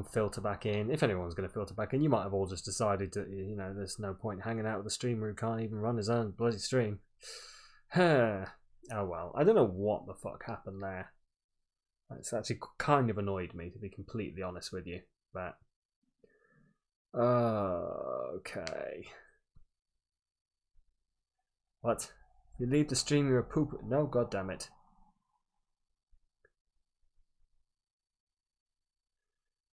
anyone filter back in. If anyone's going to filter back in, you might have all just decided that, you know, there's no point hanging out with a streamer who can't even run his own bloody stream. Oh well, I don't know what the fuck happened there. It's actually kind of annoyed me, to be completely honest with you. But okay. What? You leave the stream, you're a poop. No, god damn it.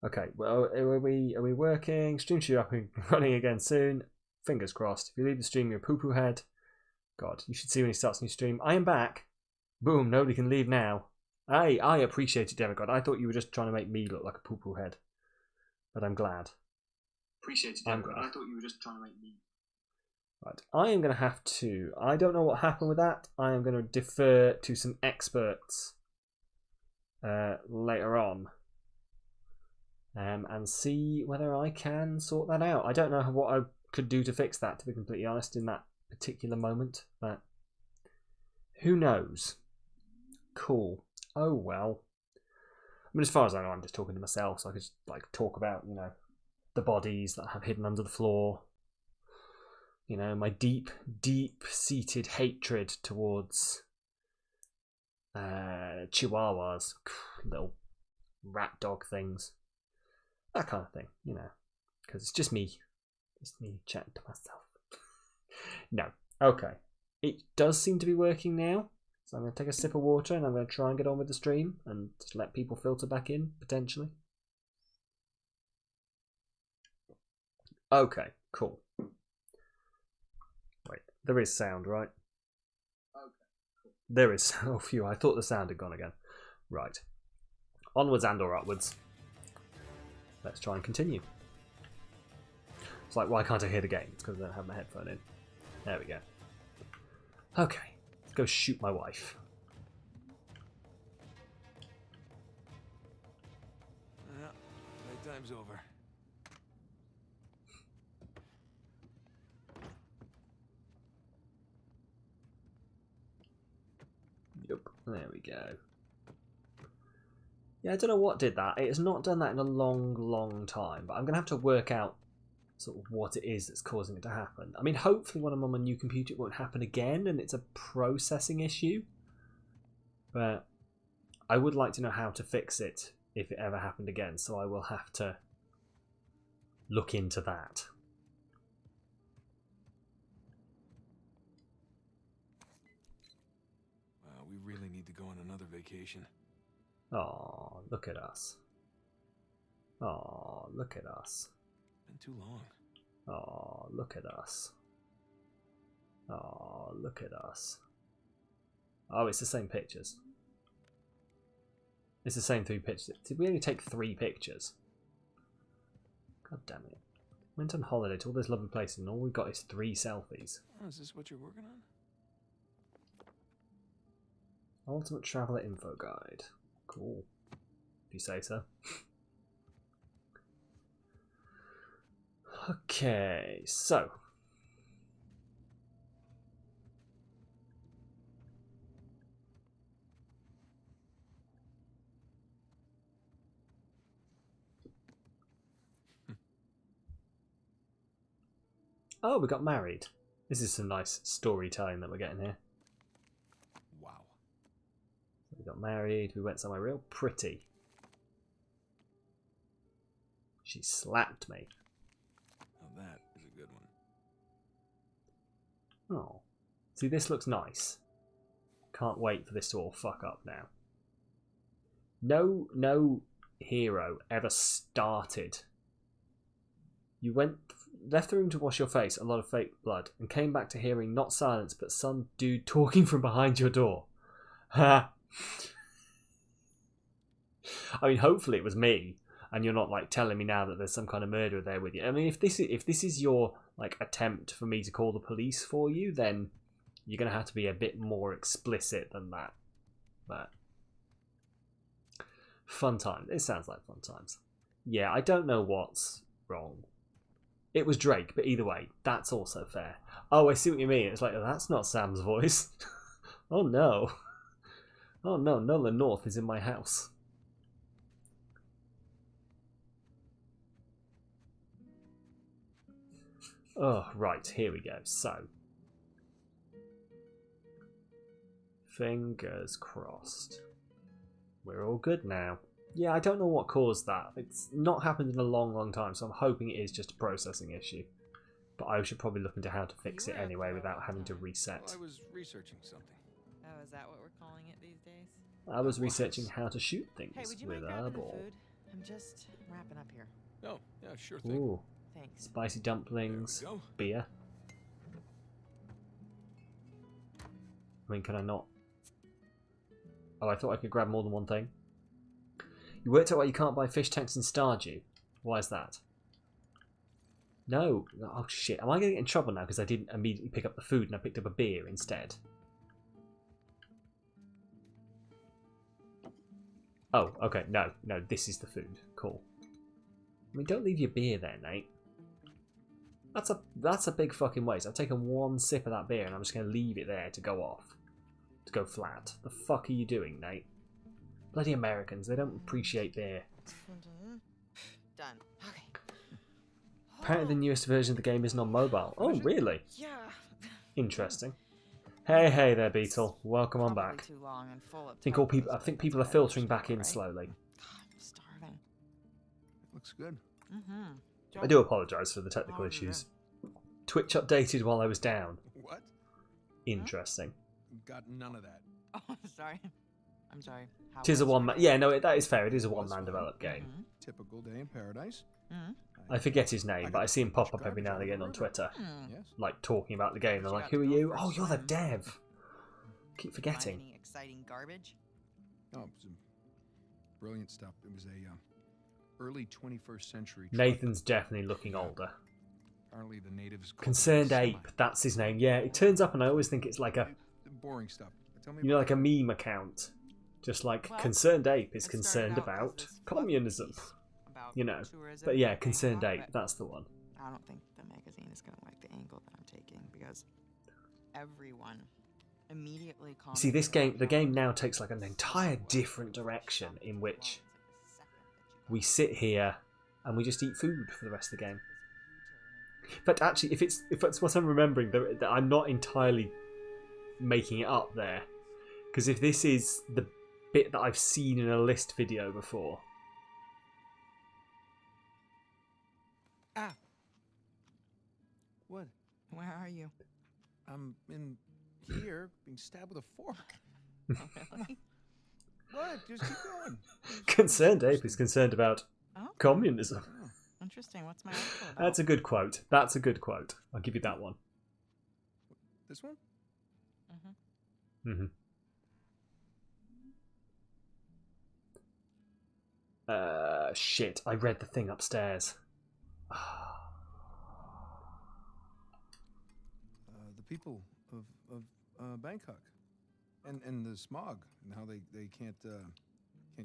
Okay, well, are we working? Stream should be up and running again soon. Fingers crossed. If you leave the stream, you're a poo-poo head. God, you should see when he starts a new stream. I am back. Boom, nobody can leave now. I appreciate it, Demigod. I thought you were just trying to make me look like a poo-poo head. But I'm glad. Appreciate it, Demigod. I thought you were just trying to make me. Right, I am going to have to... I don't know what happened with that. I am going to defer to some experts later on. And see whether I can sort that out. I don't know what I could do to fix that, to be completely honest, in that particular moment. But who knows? Cool. Oh well. I mean, as far as I know, I'm just talking to myself, so I could just, like, talk about, you know, the bodies that I have hidden under the floor. You know, my deep-seated hatred towards chihuahuas, little rat dog things. That kind of thing, you know, because it's just me chatting to myself. No, okay. It does seem to be working now, so I'm going to take a sip of water and I'm going to try and get on with the stream and just let people filter back in, potentially. Okay, cool. Wait, there is sound, right? Okay, cool. There is. Oh, phew, I thought the sound had gone again. Right. Onwards and or upwards. Let's try and continue. It's like, why can't I hear the game? It's because I don't have my headphone in. There we go. Okay, let's go shoot my wife. Playtime's over. Yep, there we go. Yeah, I don't know what did that. It has not done that in a long time, but I'm going to have to work out sort of what it is that's causing it to happen. I mean, hopefully when I'm on my new computer it won't happen again and it's a processing issue. But I would like to know how to fix it if it ever happened again, so I will have to look into that. Wow, we really need to go on another vacation. Oh, look at us. Oh, look at us. Been too long. Oh, look at us. Oh, look at us. Oh, it's the same pictures. It's the same 3 pictures. Did we only take 3 pictures? God damn it. Went on holiday to all those lovely places and all we've got is 3 selfies. Oh, is this what you're working on? Ultimate Traveller Info Guide. Cool. If you say so. Okay, so. Oh, we got married. This is some nice storytelling that we're getting here. Wow. We got married, we went somewhere real pretty. She slapped me. Now that is a good one. Oh. See, this looks nice. Can't wait for this to all fuck up now. No hero ever started. You left the room to wash your face, a lot of fake blood, and came back to hearing not silence, but some dude talking from behind your door. Ha! I mean, hopefully it was me, and you're not like telling me now that there's some kind of murderer there with you. I mean, if this is your like attempt for me to call the police for you, then you're gonna have to be a bit more explicit than that. But fun times. It sounds like fun times. Yeah, I don't know what's wrong. It was Drake, but either way, that's also fair. Oh, I see what you mean. It's like, oh, that's not Sam's voice. Oh no. Oh no, Nolan North is in my house. Oh, right, here we go. So, fingers crossed. We're all good now. Yeah, I don't know what caused that. It's not happened in a long, long time, so I'm hoping it is just a processing issue. But I should probably look into how to fix it anyway without having to reset. Well, I was researching something. Oh, is that what we're calling it these days? I was researching how to shoot Hey, things would you with mind a grabbing the ball. food? I'm just wrapping up here. No, yeah, sure thing. Ooh, Thanks. spicy dumplings, There we go. beer. I mean, can I not? Oh, I thought I could grab more than one thing. You worked out why you can't buy fish tanks in Stardew. Why is that? No. Oh, shit. Am I going to get in trouble now because I didn't immediately pick up the food and I picked up a beer instead? Oh, okay. No, this is the food. Cool. I mean, don't leave your beer there, Nate. That's a big fucking waste. I've taken one sip of that beer and I'm just going to leave it there to go off. To go flat. The fuck are you doing, Nate? Bloody Americans, they don't appreciate beer. Done. Okay. Apparently the newest version of the game isn't on mobile. Oh, really? Yeah. Interesting. Hey there, Beetle. Welcome on Probably back. Too long and full of I think people are filtering back in slowly. God, I'm starving. Looks good. Mm-hmm. I do apologise for the technical issues. Twitch updated while I was down. What? Interesting. Got none of that. Oh, I'm sorry. I'm sorry. How It is a was your one-man... day? Yeah, no, that is fair. It is a one-man developed game. Typical day in paradise. Mhm. I forget his name, but I see him pop up every now and again on Twitter. Yes. Like, talking about the game. I'm like, who are you? Oh, you're the dev. Keep forgetting. Find any exciting garbage? Oh, it was brilliant stuff. It was a early 21st century. truck. Nathan's definitely looking older. Apparently the natives. called it Concerned a Ape, that's his name. Yeah, it turns up and I always think it's like a, boring stuff. Tell me you know, about like a meme account. Just like, Well, Concerned Ape is it started concerned out as about this book communism. piece about You know. tourism But yeah, in Concerned Bangkok, Ape, but that's the one. I don't think the magazine is going to like the angle that I'm taking because everyone immediately You see, this game, the game now takes like an entire different direction in which we sit here and we just eat food for the rest of the game. But actually, if it's what I'm remembering, that I'm not entirely making it up there, because if this is the bit that I've seen in a list video before, What? Where are you? I'm in here being stabbed with a fork. Really? What? Just keep going. Concerned Ape is concerned about Oh, communism. Oh, interesting. What's my article about? That's a good quote. That's a good quote. I'll give you that one. this one? Mhm. Shit. I read the thing upstairs. The people of Bangkok, and the smog, and how they can't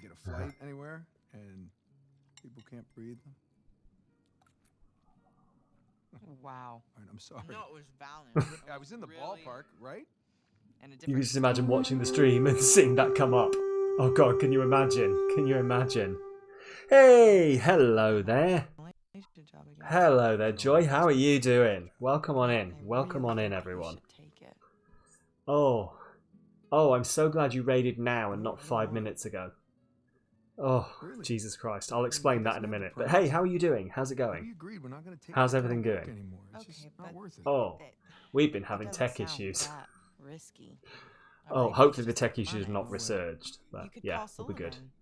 get a flight anywhere, and people can't breathe. Wow. All right, I'm sorry. No, it was valiant. I was in the ballpark, right? And a You can different just imagine watching the stream and seeing that come up. Oh god, can you imagine? Can you imagine? Hey, hello there. relationship job again. Hello there, Joy. How are you doing? Welcome on in. I Welcome really on in, think we everyone. should take it. Oh, I'm so glad you raided now and not 5 minutes ago. Oh, Really? Jesus Christ. I'll explain that in a minute. But hey, how are you doing? How's it We going? agreed we're not going to take. How's this everything kind of work going? Anymore. It's Okay, just not but- worth it. Oh, It- we've been it having doesn't tech sound issues. that risky. Oh, Alright, hopefully the it's tech just issues are not fun. resurged. You But could yeah, call we'll be good. Sullivan.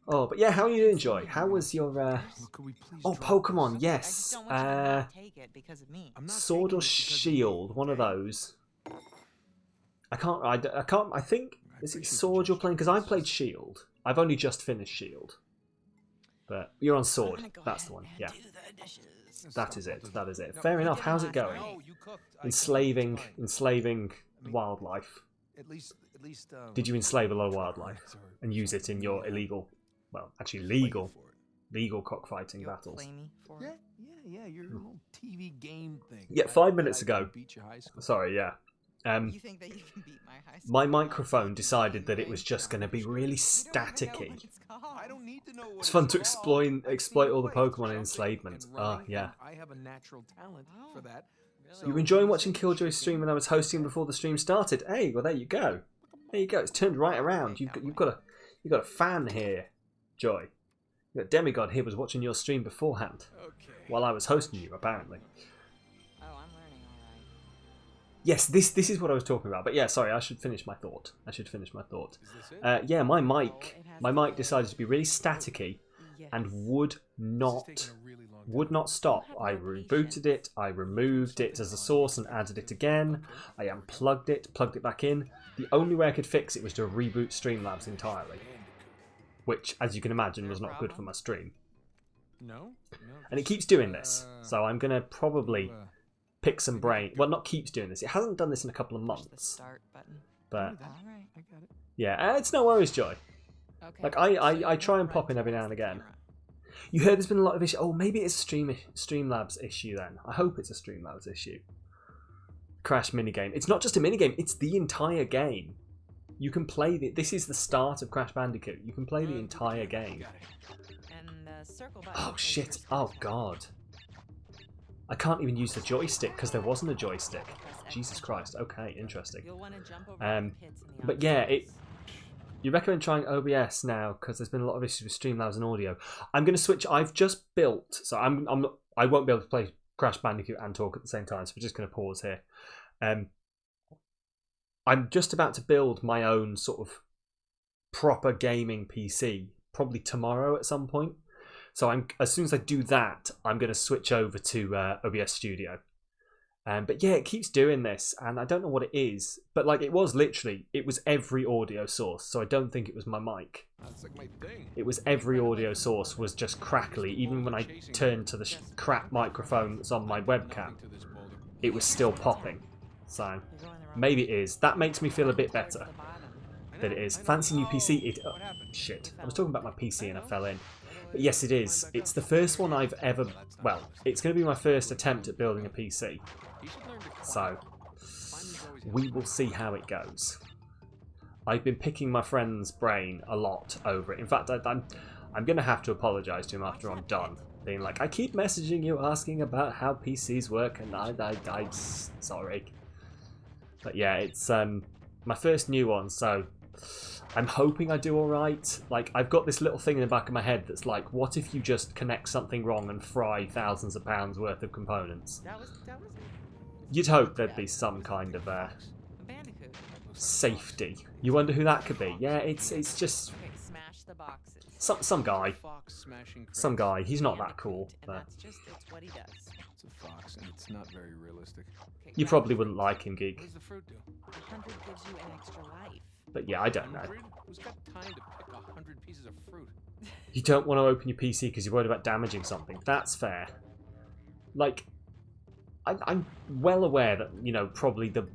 Oh, but yeah, how are you doing, Joy? How was your Well, could we please Oh, drop Pokemon, this? Okay, I yes. just don't want you to not take it because of me. I'm not Sword taking or it because of you, Shield, one of okay? those. I can't. I think I is it appreciate Sword the you're playing? Because I played Shield. I've only just finished Shield, but you're on I'm Sword. gonna go That's the ahead one. and Yeah, do the dishes. that is it. That is it. No, Fair you enough. did How's it last going? night. No, you cooked. Enslaving It's fine. I mean, wildlife. At least. Did you enslave a lot of try wildlife hard, and use it in your illegal, well, actually legal cockfighting You'll battles? play me for Yeah, it. your little TV game thing. Yeah, I- 5 that minutes I ago. beat you high school. Sorry, yeah. You think that you can beat my high school? my microphone decided that it was just going to be really staticky. I don't need to know what It's fun to called. I've seen exploit all the you play. Pokemon Jumping enslavement. and running, Yeah. and I have a natural talent for that. You were enjoying watching Killjoy's stream when I was hosting before the stream started. Hey, well there you go. There you go. It's turned right around. You've got a fan here, Joy. You've got Demigod here was watching your stream beforehand Okay. while I was hosting you, apparently. Oh, I'm learning all right. Yes, this is what I was talking about. But yeah, sorry, I should finish my thought. Is this it? Yeah, my mic decided to be really staticky and would This is not taking a really long would not stop. I rebooted it, I removed it as a source and added it again. I unplugged it, plugged it back in. The only way I could fix it was to reboot Streamlabs entirely, which, as you can imagine, was not good for my stream. No. And it keeps doing this, so I'm going to probably pick some brain. Well, not keeps doing this. It hasn't done this in a couple of Push the months, start button. but All right. I got it. yeah, it's no worries, Joy. Okay. Like I try and pop in every now and again. You heard there's been a lot of issues. Oh, maybe it's a Streamlabs issue then. I hope it's a Streamlabs issue. Crash minigame. It's not just a minigame, it's the entire game. You can play this is the start of Crash Bandicoot. You can play the entire game. And circle button. Oh is shit. your Oh special. god. I can't even use the joystick because there wasn't a joystick. Press X Jesus to Christ. jump. Okay, interesting. You'll want to jump over Um, the pits in the but yeah, obstacles. You recommend trying OBS now because there's been a lot of issues with Streamlabs and audio. I'm going to switch. I've just built, so I won't be able to play Crash Bandicoot and talk at the same time. So we're just going to pause here. I'm just about to build my own sort of proper gaming PC, probably tomorrow at some point. So as soon as I do that, I'm going to switch over to OBS Studio. But yeah, it keeps doing this, and I don't know what it is. But like, it was every audio source, so I don't think it was my mic. That's like my thing. It was every audio source was just crackly. Even when I turned to the crap microphone that's on my webcam, it was still popping. So You're going the wrong maybe way. it is. That makes me feel a bit Towards better the bottom. that it is. Fancy new PC. What happened? Shit. I was talking about my PC and I fell in. But yes, it is. It's the first one I've ever... Well, it's going to be my first attempt at building a PC. So, we will see how it goes. I've been picking my friend's brain a lot over it. In fact, I'm going to have to apologise to him after I'm done. Being like, I keep messaging you asking about how PCs work, and I'm sorry. But yeah, it's my first new one, so I'm hoping I do alright. Like, I've got this little thing in the back of my head that's like, what if you just connect something wrong and fry thousands of pounds worth of components? That was You'd hope there'd be some kind of a Bandicoot. safety. You wonder who that could be? Yeah, it's just Okay, smash the boxes. some guy. Fox smashing crates. Some guy. He's not that cool. Bandicoot, and But it's what he does. It's a fox, and it's not very realistic. Okay, you grab probably the wouldn't fruit. like him, What Geek. does the fruit do? 100 gives you an extra life. But yeah, I don't know. 100? Who's got time to pick 100 pieces of fruit? You don't want to open your PC because you're worried about damaging something. That's fair. Like, I'm well aware that, you know, probably the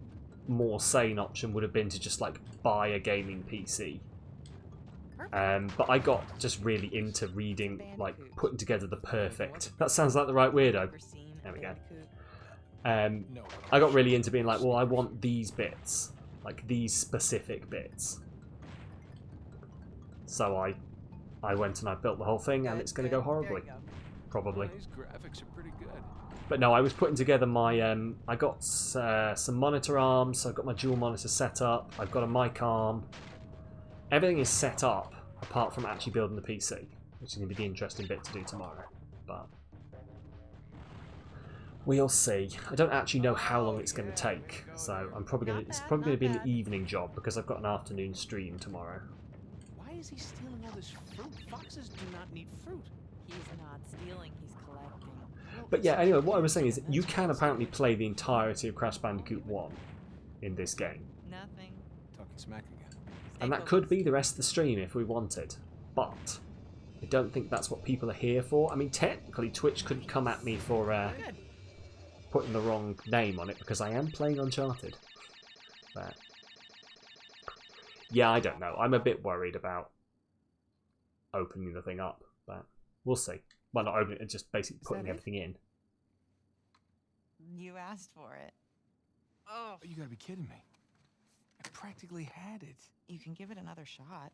more sane option would have been to just, like, buy a gaming PC. Perfect. But I got just really into reading, like, putting together the perfect... That sounds like the right weirdo. Ever seen a There we go. Bandicoot? No. I got really into being like, well, I want these bits. Like, these specific bits. So I went and I built the whole thing, and it's going to go horribly. Probably. These graphics are pretty good. But no, I was putting together my... I got some monitor arms, so I've got my dual monitor set up. I've got a mic arm. Everything is set up, apart from actually building the PC, which is going to be the interesting bit to do tomorrow. But we'll see. I don't actually know how long it's going to take, so I'm probably going to... It's probably going to be an evening job, because I've got an afternoon stream tomorrow. Why is he stealing all this fruit? Foxes do not need fruit. He's not stealing, he's collecting. But yeah, anyway, what I was saying is you can apparently play the entirety of Crash Bandicoot 1 in this game. Nothing. Talking smack again. And that could be the rest of the stream if we wanted. But I don't think that's what people are here for. I mean, technically, Twitch could come at me for Good. putting the wrong name on it, because I am playing Uncharted. But yeah, I don't know. I'm a bit worried about opening the thing up, but we'll see. Well, not opening it, just basically putting it? everything in. You asked for it. Oh. You gotta be kidding me. I practically had it. You can give it another shot.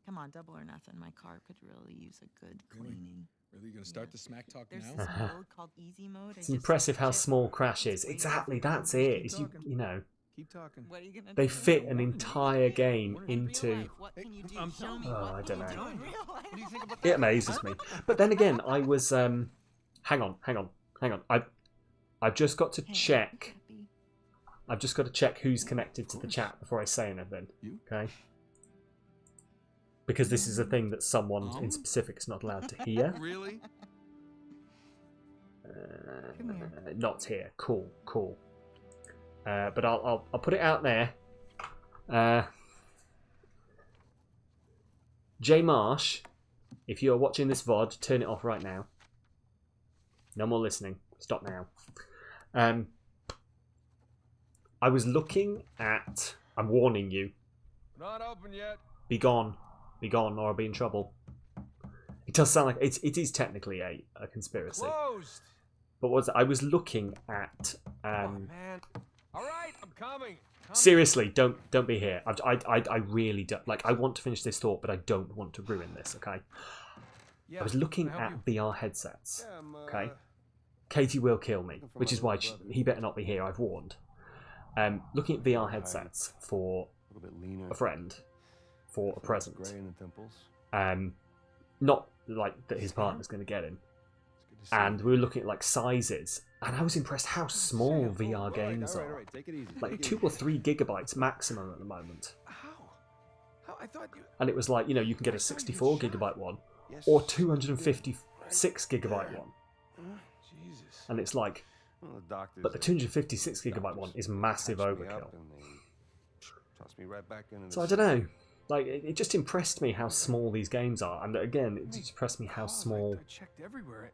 Come on, double or nothing. My car could really use a good Really? cleaning. Really, you gonna start the smack talk There's now? this mode called easy mode. It's impressive how small Crash is. Exactly, that's it. Is you know, Keep talking. What are you gonna they do? fit an entire game In real into. life, what can you do? I'm Show me. Oh, What I can don't you know. do in real life? What do you think about It that? amazes me. But then again, I was hang on. I've just got to Hey, check. happy? I've just got to check who's connected to the chat before I say anything. You? Okay? Because this is a thing that someone in specific is not allowed to hear. Really? Come here. Not here. Cool. But I'll put it out there. Jay Marsh, if you are watching this VOD, turn it off right now. No more listening. Stop now. I was looking at. I'm warning you. Not open yet. Be gone, or I'll be in trouble. It does sound like it is technically a conspiracy. Closed. But I was looking at. Oh man. All right, I'm coming. Seriously, don't be here. I really don't like. I want to finish this thought, but I don't want to ruin this. Okay. Yeah, I was looking can I help at VR headsets. you? Yeah, Okay. Katie will kill me, looking for which my is why little brother. he better not be here. I've warned. Looking at VR headsets for A little bit leaner. a friend for a present. Gray in the temples. Not like that his partner's going to get him. It's good to see And you. we were looking at like sizes, and I was impressed how small VR games All are. right. Take it easy. Like take it 2 easy. or 3 gigabytes maximum at the moment. How? I thought you. And it was like, you know, you can get a 64 gigabyte one or 256 gigabyte one. Jesus. And it's like, Well, the doctors, but the 256 gigabyte one is massive patched me up overkill. and they tossed me right back into So I the don't know. Like, it just impressed me how small these games are. And again, it just impressed me how Calls, small I checked everywhere.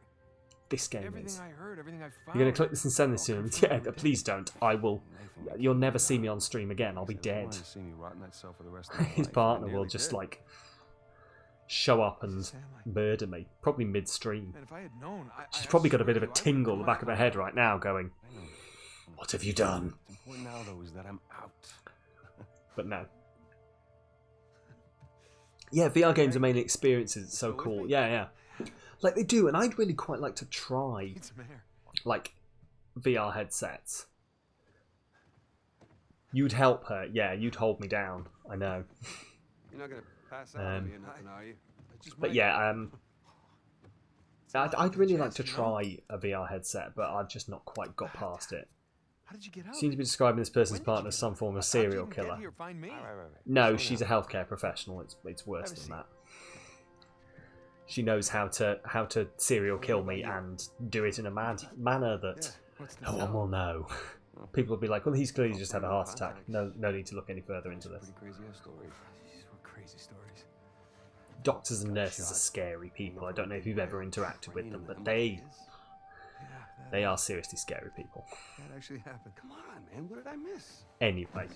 this game Everything is. I heard, everything I found. You're going to click this and send this to him? Yeah, please don't. I will. Nathan, You'll never see me on stream again. I'll be said, "I dead. wanted to see me rot in that cell for the rest of my His life," partner and I will nearly just did. like show up and Sam, murder me, probably mid-stream. Man, if I had known, She's probably got a bit of a swear to you, I tingle in the would've back of her head right now, going, I know. "What have you done?" What's important now, though, is that I'm out. But no. Yeah, VR games are mainly experiences. It's so Go with cool. me? Yeah. Like they do, and I'd really quite like to try Need some air. like VR headsets. You'd help her, yeah. You'd hold me down. I know. You're not gonna pass out Um, here, nothing, are you? I just But might- yeah, I'd really like to Chance, you know? try a VR headset, but I've just not quite got past it. How did you get out? Seems to be describing this person's When did partner you as get some out? form of How'd you serial even get killer. here? Find me. Right. No, Slow she's a down. healthcare professional. It's worse Have a than seat. that. She knows how to serial kill me and do it in a manner that Yeah, what's the no one tell? will know. People will be like, "Well, he's clearly just had a heart attack. No need to look any further into this." Pretty crazy ass story. These were crazy stories. Doctors and nurses are scary people. I don't know if you've ever interacted with them, but they Yeah, are seriously scary people. that actually happened. Come on, man. What did I miss? Anyway.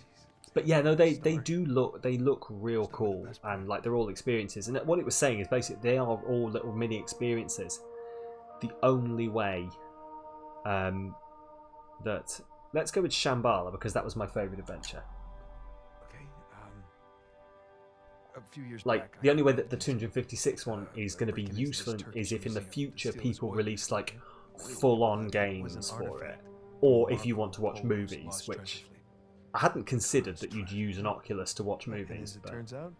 But yeah, no, they do look real cool, and like they're all experiences. And what it was saying is basically they are all little mini experiences. The only way that let's go with Shambhala because that was my favourite adventure. Okay. A few years Like back, the I only way heard that the 256 one is going to be breaking into this useful Turkish is if in the museum to future steal his people oil. release like It full-on was games an for it, artifact. or if Marco you want to watch Polo's movies, lost which treasure fleet. I hadn't considered that you'd use an Oculus to watch And movies. as it But turns out,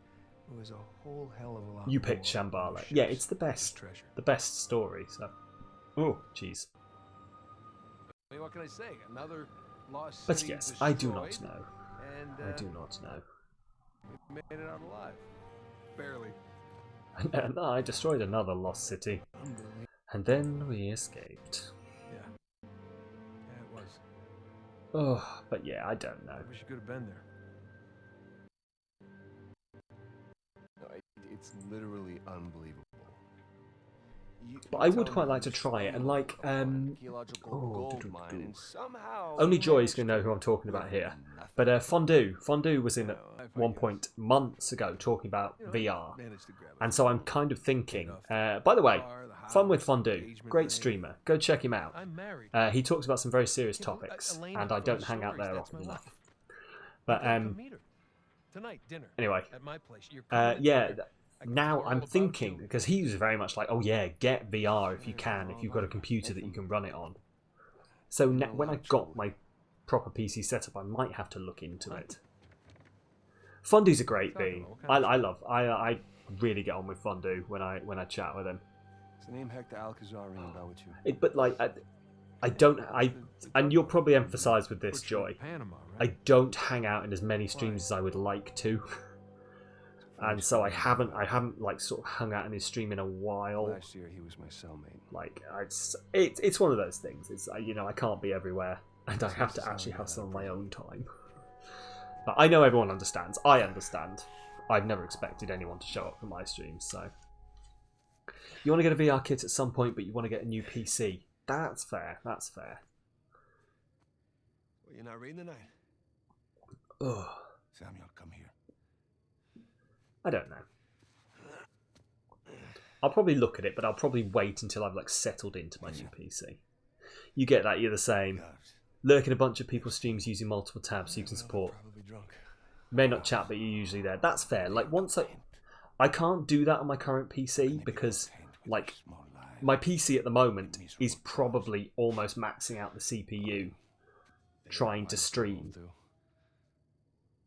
it was a whole hell of a lot. you picked more than Shambhala. those Yeah, ships it's the and this best. treasure. The best story. So, oh, jeez. I mean, what can I say? Another lost But city yes, I do destroyed, not know. And I do not know. we made it out alive. Barely. And I destroyed another lost city, Unbelievable. and then we escaped. Yeah. Yeah, it was. Oh, but yeah, I don't know. I wish you could have been there. No, it's literally unbelievable. But I would quite like to try it, and like, only Joy's gonna know who I'm talking about here. But Fondue was in at one point months ago talking about VR, Managed to grab it. and so I'm kind of thinking. By the way, Fun with Fondue. Great streamer. Go check him out. I'm married. He talks about some very serious You know, topics, Elena and I don't throws hang out stories, there that's often my enough. life. But Come meet her. Tonight, dinner. anyway, At my place. You're coming at yeah. dinner. I can Now tell her all I'm about thinking, you. because he was very much like, oh yeah, get VR if you can, if you've got a computer that you can run it on. So when I got my proper PC setup, I might have to look into it. Fondue's a great bean. I really get on with Fondue when I chat with him. Does the name Hector Alcazar ring a bell with you? But like, and you'll probably emphasise with this, Joy. I don't hang out in as many streams as I would like to. And so I haven't like sort of hung out in his stream in a while. Last year he was my cellmate. Like it's one of those things. It's I can't be everywhere, and I have to actually have some of my own time. But I know everyone understands. I understand. I've never expected anyone to show up for my streams. So you want to get a VR kit at some point, but you want to get a new PC. That's fair. That's fair. Well, you're not reading tonight. Ugh. Samuel, come here. I don't know. I'll probably look at it, but I'll probably wait until I've like settled into my new PC. You get that? You're the same. Lurking a bunch of people's streams using multiple tabs so you can support. May not chat, but you're usually there. That's fair. Like once I can't do that on my current PC because like my PC at the moment is probably almost maxing out the CPU trying to stream.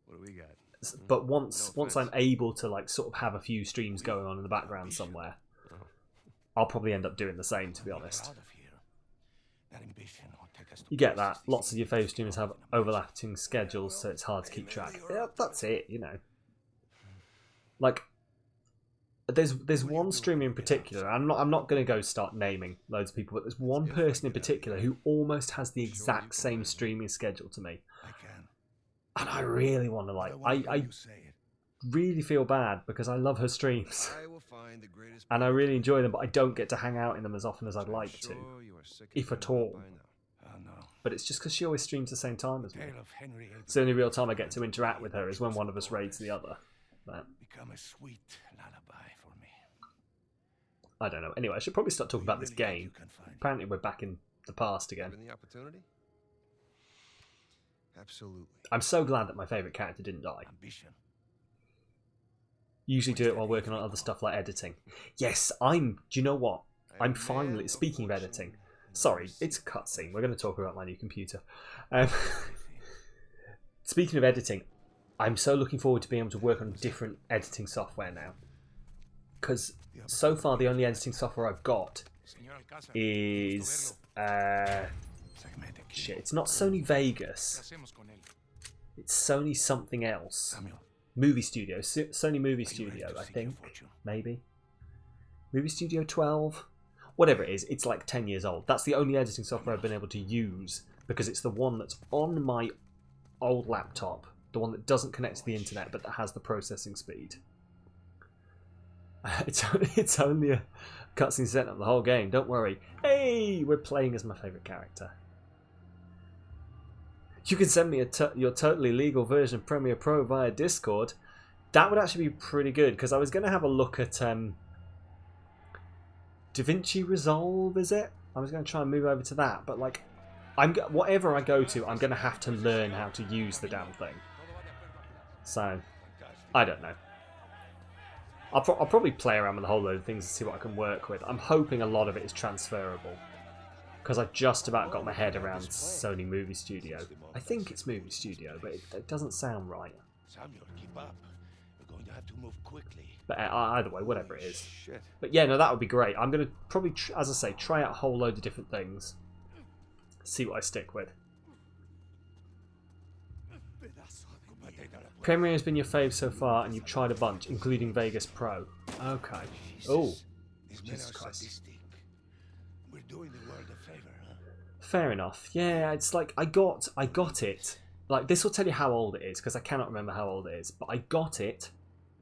What do we got? But once I'm able to like sort of have a few streams going on in the background somewhere, I'll probably end up doing the same, to be honest. You get that. Lots of your favourite streamers have overlapping schedules, so it's hard to keep track. Yeah, that's it, you know. Like, there's one streamer in particular. I'm not going to go start naming loads of people, but there's one person in particular who almost has the exact same streaming schedule to me. And I really want to like, I really feel bad because I love her streams. And I really enjoy them, but I don't get to hang out in them as often as I'd like to. If at all. But it's just because she always streams the same time as me. It's the only real time I get to interact with her is when one of us raids the other. But Become a sweet lullaby for me. I don't know. Anyway, I should probably start talking about this game. Apparently we're back in the past again. Given the opportunity? Absolutely. I'm so glad that my favourite character didn't die. Ambition. Usually do it while working on other stuff like editing. Yes, do you know what? I'm finally, speaking of editing, sorry, it's a cutscene. We're going to talk about my new computer. Speaking of editing, I'm so looking forward to being able to work on different editing software now. Because so far the only editing software I've got is... shit, it's not Sony Vegas. It's Sony something else. Movie Studio. Sony Movie Studio, I think. Maybe. Movie Studio 12? Whatever it is, it's like 10 years old. That's the only editing software I've been able to use because it's the one that's on my old laptop. The one that doesn't connect to the internet but that has the processing speed. It's only a cutscene set up the whole game, don't worry. Hey, we're playing as my favourite character. You can send me your totally legal version of Premiere Pro via Discord. That would actually be pretty good because I was going to have a look at DaVinci Resolve, is it? I was going to try and move over to that, but like, whatever I go to, I'm going to have to learn how to use the damn thing. So, I don't know. I'll probably play around with a whole load of things and see what I can work with. I'm hoping a lot of it is transferable. Because I've just about got my head around Sony Movie Studio. I think it's Movie Studio, but it doesn't sound right. Samuel, keep up. We're going to have to move quickly. But either way, whatever it is. But yeah, no, that would be great. I'm going to probably, as I say, try out a whole load of different things. See what I stick with. Premiere has been your fave so far, and you've tried a bunch, including Vegas Pro. Okay. Oh. Jesus Christ. We're doing the world a favor, huh? Fair enough. Yeah, it's like I got it. Like this will tell you how old it is because I cannot remember how old it is. But I got it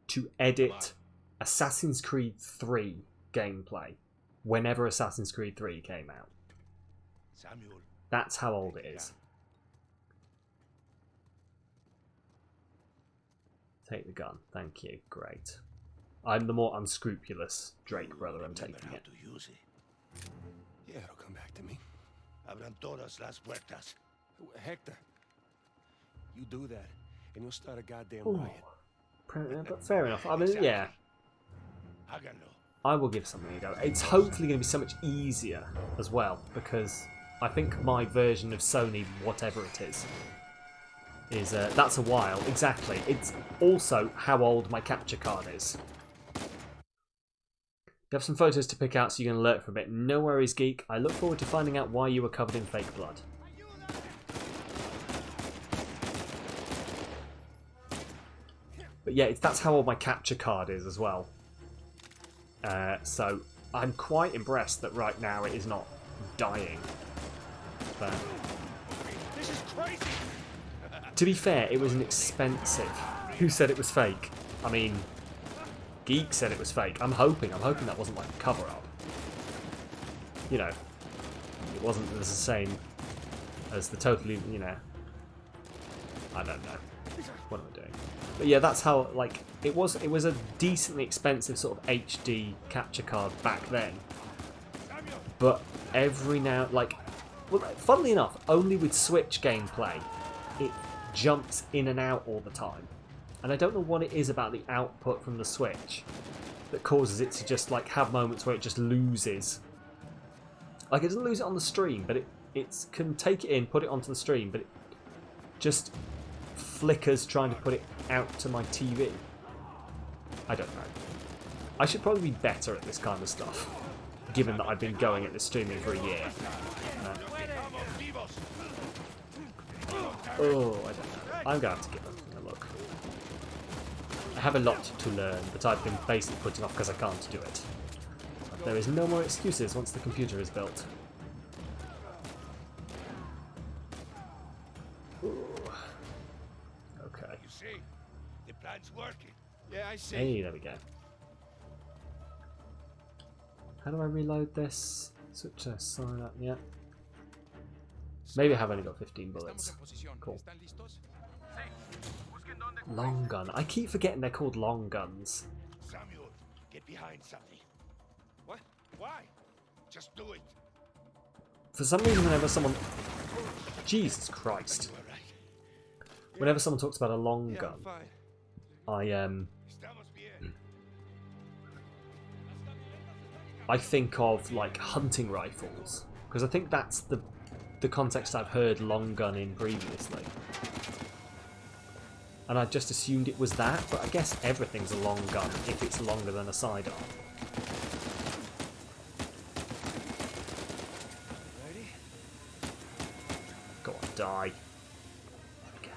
to edit Assassin's Creed 3 gameplay whenever Assassin's Creed 3 came out. Samuel. That's how old it is. Take the gun. Thank you. Great. I'm the more unscrupulous Drake brother. I'm taking it. To use it. Abran todas las puertas. Hector, you do that, and you'll start a goddamn Ooh. riot. But fair enough. I mean, yeah. Háganlo. I will give something a go. It's hopefully going to be so much easier as well, because I think my version of Sony, whatever it is that's a while. Exactly. It's also how old my capture card is. You have some photos to pick out so you can alert for a bit. No worries, geek. I look forward to finding out why you were covered in fake blood. But yeah, that's how old my capture card is as well. So I'm quite impressed that right now it is not dying. But This is crazy. to be fair, it was an expensive. Who said it was fake? I mean, Geek said it was fake. I'm hoping that wasn't like a cover-up. You know, it wasn't the same as the totally, you know, I don't know. What am I doing? But yeah, that's how, like, it was a decently expensive sort of HD capture card back then. But every now, like, well, funnily enough, only with Switch gameplay, it jumps in and out all the time. And I don't know what it is about the output from the Switch that causes it to just, like, have moments where it just loses. Like, it doesn't lose it on the stream, but it can take it in, put it onto the stream, but it just flickers trying to put it out to my TV. I don't know. I should probably be better at this kind of stuff, given that I've been going at this streaming for a year. Oh, I don't know. I'm going to have to give it a look. I have a lot to learn that I've been basically putting off because I can't do it. But there is no more excuses once the computer is built. Ooh. Okay. You see, the plan's working. Yeah, I see. Hey, there we go. How do I reload this? Switch to sign up, yeah. Maybe I have only got 15 bullets. Cool. Long gun. I keep forgetting they're called long guns. Samuel, get behind something. What? Why? Just do it. For some reason, whenever someone... Jesus Christ. Whenever someone talks about a long gun, I think of, like, hunting rifles. Because I think that's the context I've heard long gun in previously. And I just assumed it was that, but I guess everything's a long gun if it's longer than a sidearm. Ready? Go on, die. There we go.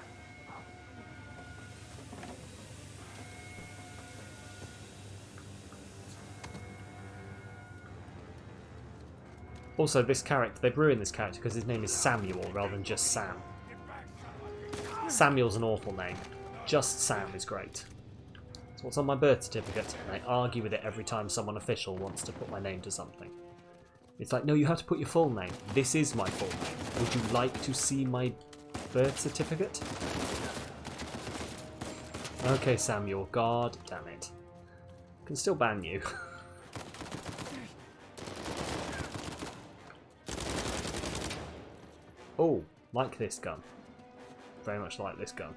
Also, this character, they've ruined this character because his name is Samuel rather than just Sam. Samuel's an awful name. Just Sam is great. It's what's on my birth certificate, and I argue with it every time someone official wants to put my name to something. It's like, no, you have to put your full name. This is my full name. Would you like to see my birth certificate? Okay, Samuel, god damn it. Can still ban you. Oh, like this gun. Very much like this gun.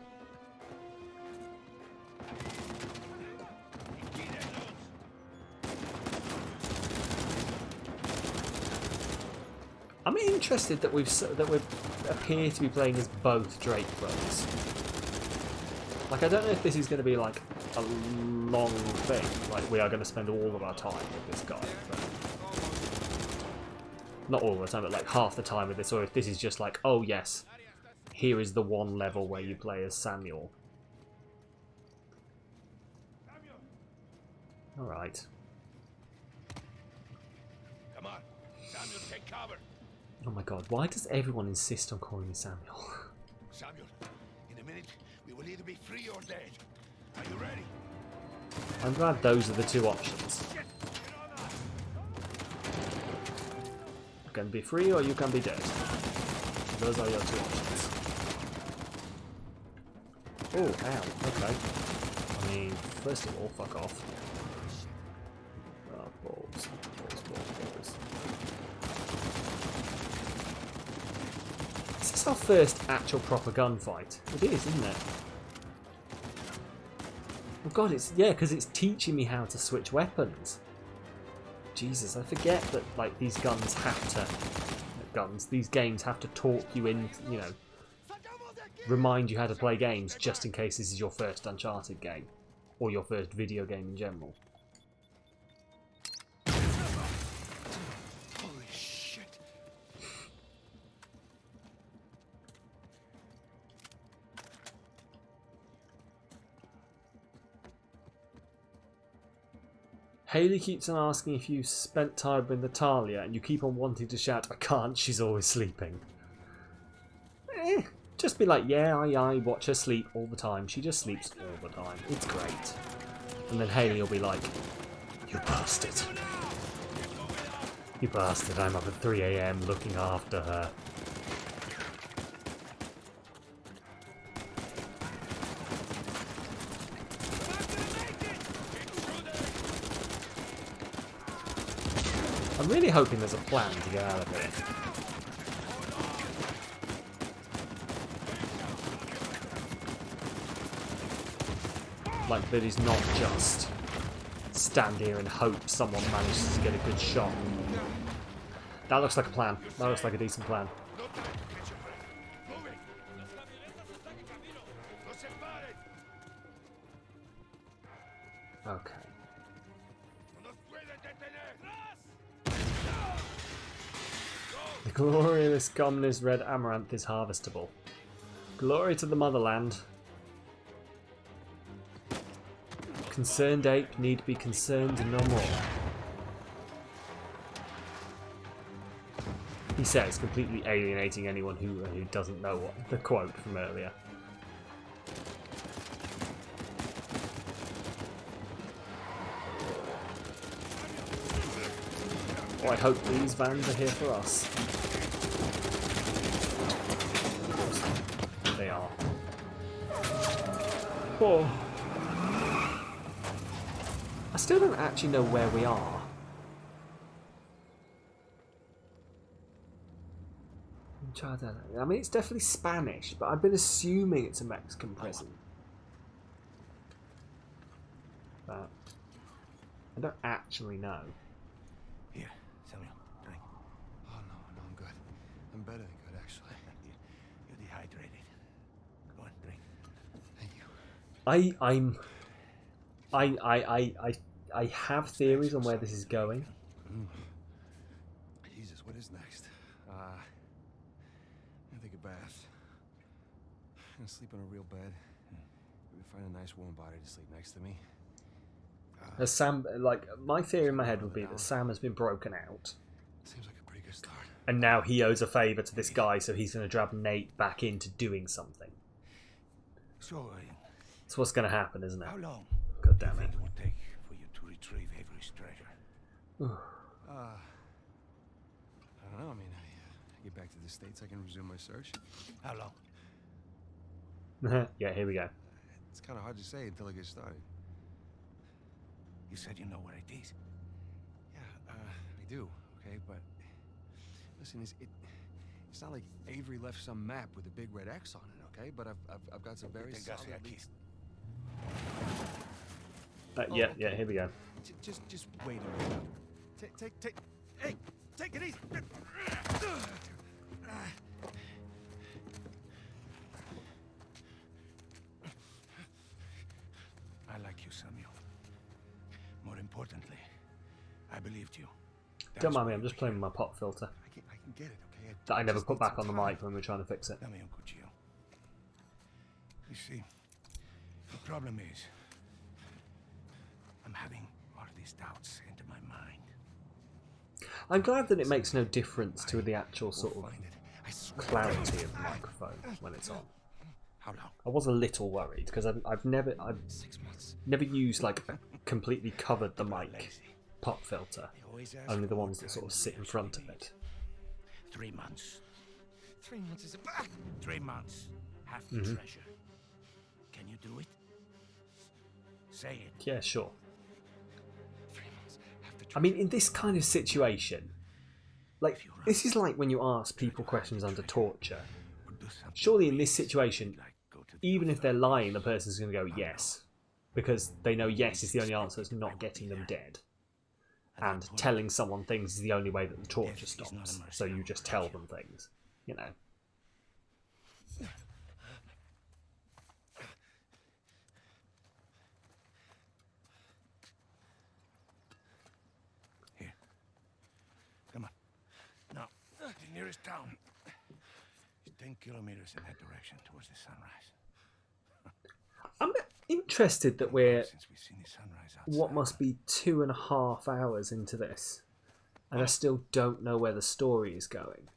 I'm interested that we appear to be playing as both Drake brothers. Like, I don't know if this is going to be like a long thing. Like, we are going to spend all of our time with this guy. But not all of the time, but like half the time with this, or if this is just like, oh yes, here is the one level where you play as Samuel. Alright. Come on, Samuel, take cover. Oh my god, why does everyone insist on calling me Samuel? Samuel, in a minute, we will either be free or dead. Are you ready? I'm glad those are the two options. You can be free or you can be dead. Those are your two options. Oh, ow, okay. I mean, first of all, fuck off. Balls. this our first actual proper gunfight? It is, isn't it? Oh god, because it's teaching me how to switch weapons. Jesus, I forget that like these games have to talk you in, you know, remind you how to play games just in case this is your first Uncharted game or your first video game in general. Holy shit. Haley keeps on asking if you spent time with Natalia and you keep on wanting to shout, I can't, she's always sleeping. Just be like, yeah, I watch her sleep all the time. She just sleeps all the time. It's great. And then Haley will be like, you bastard. You bastard, I'm up at 3 AM looking after her. I'm really hoping there's a plan to get out of here. Like, that is not just stand here and hope someone manages to get a good shot. That looks like a plan. That looks like a decent plan. Okay. The glorious Gomnis red amaranth is harvestable. Glory to the motherland. Concerned ape need be concerned no more. He says, completely alienating anyone who doesn't know what the quote from earlier. Oh, I hope these vans are here for us. They are. Oh. I still don't actually know where we are. I mean, it's definitely Spanish, but I've been assuming it's a Mexican prison. But I don't actually know. Here, Samuel, drink. Oh, no, I'm good. I'm better than good, actually. You're dehydrated. Go on, drink. Thank you. I have theories on where this is going. Jesus, what is next? I'm gonna take a bath. I'm gonna sleep in a real bed. Maybe find a nice warm body to sleep next to me. As Sam, like, my theory in my head would be that Sam has been broken out. Seems like a pretty good start. And now he owes a favour to this guy, so he's going to drag Nate back into doing something. So, That's what's going to happen, isn't it? how long God do you damn it. think it will take for you to retrieve Avery's treasure? I don't know. I mean, I get back to the States, I can resume my search. How long? Yeah, here we go. It's kind of hard to say until I get started. You said you know where it is. Yeah, I do. Okay, but listen, it's not like Avery left some map with a big red X on it. Okay, but I've got some very solid leads. Yeah, here we go. Just wait a minute. Take. Hey, take it easy. I like you, Samuel. More importantly, I believed you. Don't mind me, I'm just playing with my pop filter I can get it. Okay. that I never put back on the mic when we were trying to fix it. Dame un cuchillo. You see, the problem is, I'm having all these doubts into my mind. I'm glad that it makes no difference to the actual sort of clarity of the microphone when it's on. How long? I was a little worried because I've never 6 months. used like a completely covered the mic pop filter. Only the ones that sort of sit in front of it. 3 months. 3 months is 3 months. Have the treasure. Can you do it? Say it. Yeah, sure. 3 months. I mean, in this kind of situation, like, this is like when you ask people questions under torture surely in this situation, even if they're lying, the person's going to go yes. Because they know yes is the only answer, it's not getting them dead. And telling someone things is the only way that the torture stops. So you just tell them things, you know. Here. Come on. Now, the nearest town is 10 kilometers in that direction towards the sunrise. I'm interested that we're Since we've seen the sunrise outside. what must be 2.5 hours into this, and I still don't know where the story is going.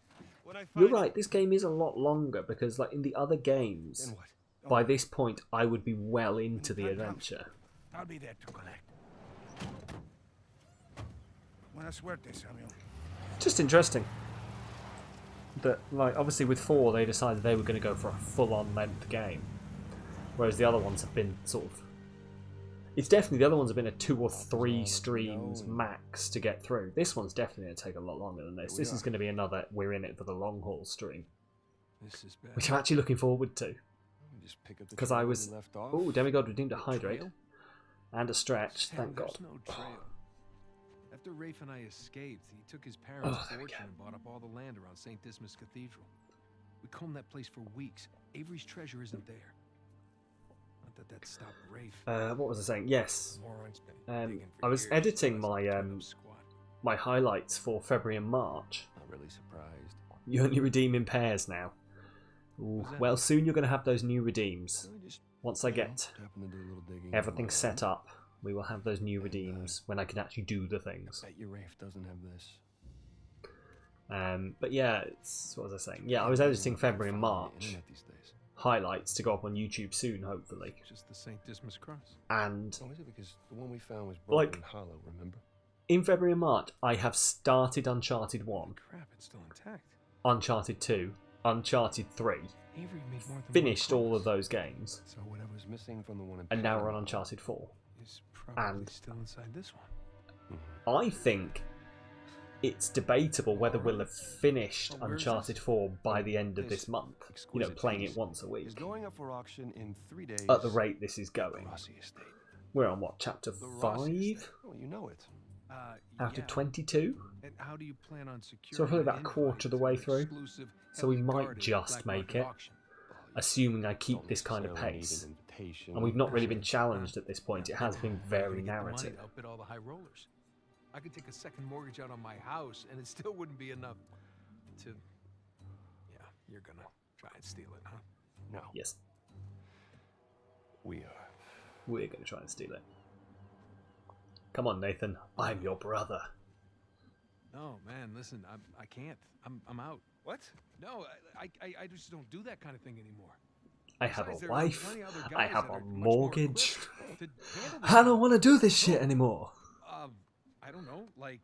You're right, this game is a lot longer because, like in the other games, Then what? by this point I would be well into the adventure. I'll be there to collect. Buena suerte, Samuel. Just interesting that, like, obviously with 4 they decided they were going to go for a full-on length game, whereas the other ones have been sort of. It's definitely the other ones have been a 2 or 3 streams max to get through. This one's definitely going to take a lot longer than this. This is going to be another we're in it for the long haul stream, This is bad. which I'm actually looking forward to. Just pick up the Because trail I where was. we left off. Oh, Demigod redeemed a No hydrate trail? and a stretch. Sam, Thank God. there's no trail. After Rafe and I escaped, he took his parents' Oh, there we fortune go. and bought up all the land around St. Dismas Cathedral. We combed that place for weeks. Avery's treasure isn't there. Not that stopped Rafe. What was I saying? Yes. Moron's been digging for I was years, editing still my hasn't turned up squat. my highlights for February and March. Not really surprised. You only redeem in pairs now. Ooh, What's that? well, soon you're going to have those new redeems. I just, Once I you know, get happened to do a little digging on everything my set own. up, we will have those new redeems when I can actually do the things. Bet your Rafe doesn't have this. But yeah, what was I saying? Yeah, I was editing February and March Internet these days. highlights to go up on YouTube soon, hopefully. Just the St. Dismas cross. And Oh, is it because the one we found was Like- broken and hollow, remember? in February and March, I have started Uncharted 1, Crap, it's still intact. Uncharted 2, Uncharted 3, Avery made more than finished one all of cross. those games, So whatever's missing from the one in and now we're on Panama Uncharted 4. Is probably and- still inside this one. I think it's debatable whether we'll have finished Oh, where is Uncharted this? 4 by the end of This this month. You know, exquisite playing piece it once a is week. going up for auction in 3 days. At the rate this is at the going. Rossi estate. We're on what, chapter The Rossi 5 estate. Oh, you know it. out Yeah. of 22? And how do you plan on securing So we're probably an about a quarter of the invite way to an through. exclusive, So we heavily might guarded just black make market it. auction? Assuming I keep Don't this kind of necessarily need pace. an invitation. And we've not really been challenged at this point. It has been I very gotta get the money narrative. to outbid all the high rollers. I could take a second mortgage out on my house, and it still wouldn't be enough to. Yeah, you're gonna try and steal it, huh? No, Yes, we are. we're going to try and steal it. Come on, Nathan. I'm your brother. No, man. Listen, I can't. I'm out. What? No, I just don't do that kind of thing anymore. I have Besides, a there are wife. plenty other I guys have that a are much more mortgage. equipped to handle this I kind don't of- want to do this shit anymore. I don't know, like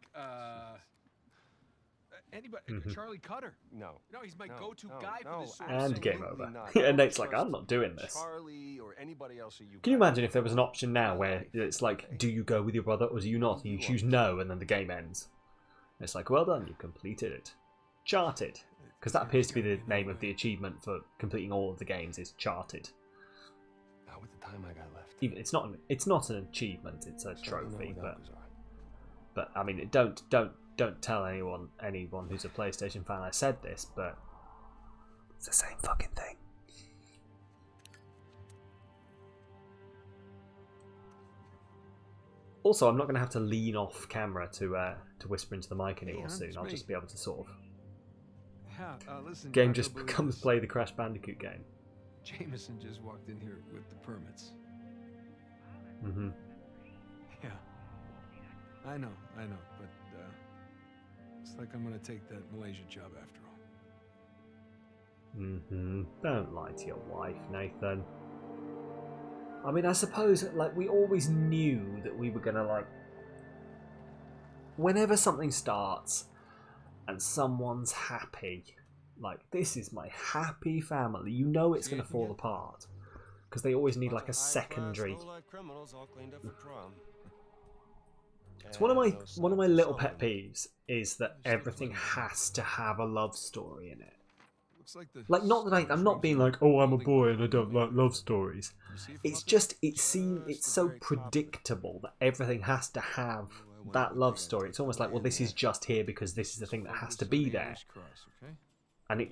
anybody. Mhm. Charlie Cutter. No. No, he's my No, go-to no, guy for no, this sort And of absolutely game thing. over. not. And Don't Nate's like, trust I'm not doing this. Charlie or anybody else that you Can you got. imagine if there was an option now where it's like, do you go with your brother or do you not? And you choose no, and then the game ends. And it's like, well done, you completed it. Charted. Because that appears to be the name of the achievement for completing all of the games, is Charted. Not with the time I got left. Even it's not an achievement, it's a Just let me know trophy, what but those are. I mean, don't tell anyone who's a PlayStation fan I said this, but it's the same fucking thing. Also, I'm not going to have to lean off camera to whisper into the mic anymore hon, soon. it's I'll me. just be able to sort of Yeah, listen. you're game not just gonna believe becomes this. play the Crash Bandicoot game. Jameson just walked in here with the permits. Mm-hmm. Yeah. I know, but it's like I'm gonna take that Malaysia job after all. Mm-hmm. Don't lie to your wife, Nathan. I mean, I suppose, like, we always knew that we were gonna, like, whenever something starts and someone's happy, like, this is my happy family, you know it's gonna fall apart. Because they always need, like, a secondary. It's one of my little pet peeves is that everything has to have a love story in it. Looks like the Like, not that I'm not being like, oh, I'm a boy and I don't like love stories. It's just, it's so predictable that everything has to have that love story. It's almost like, well, this is just here because this is the thing that has to be there. And it,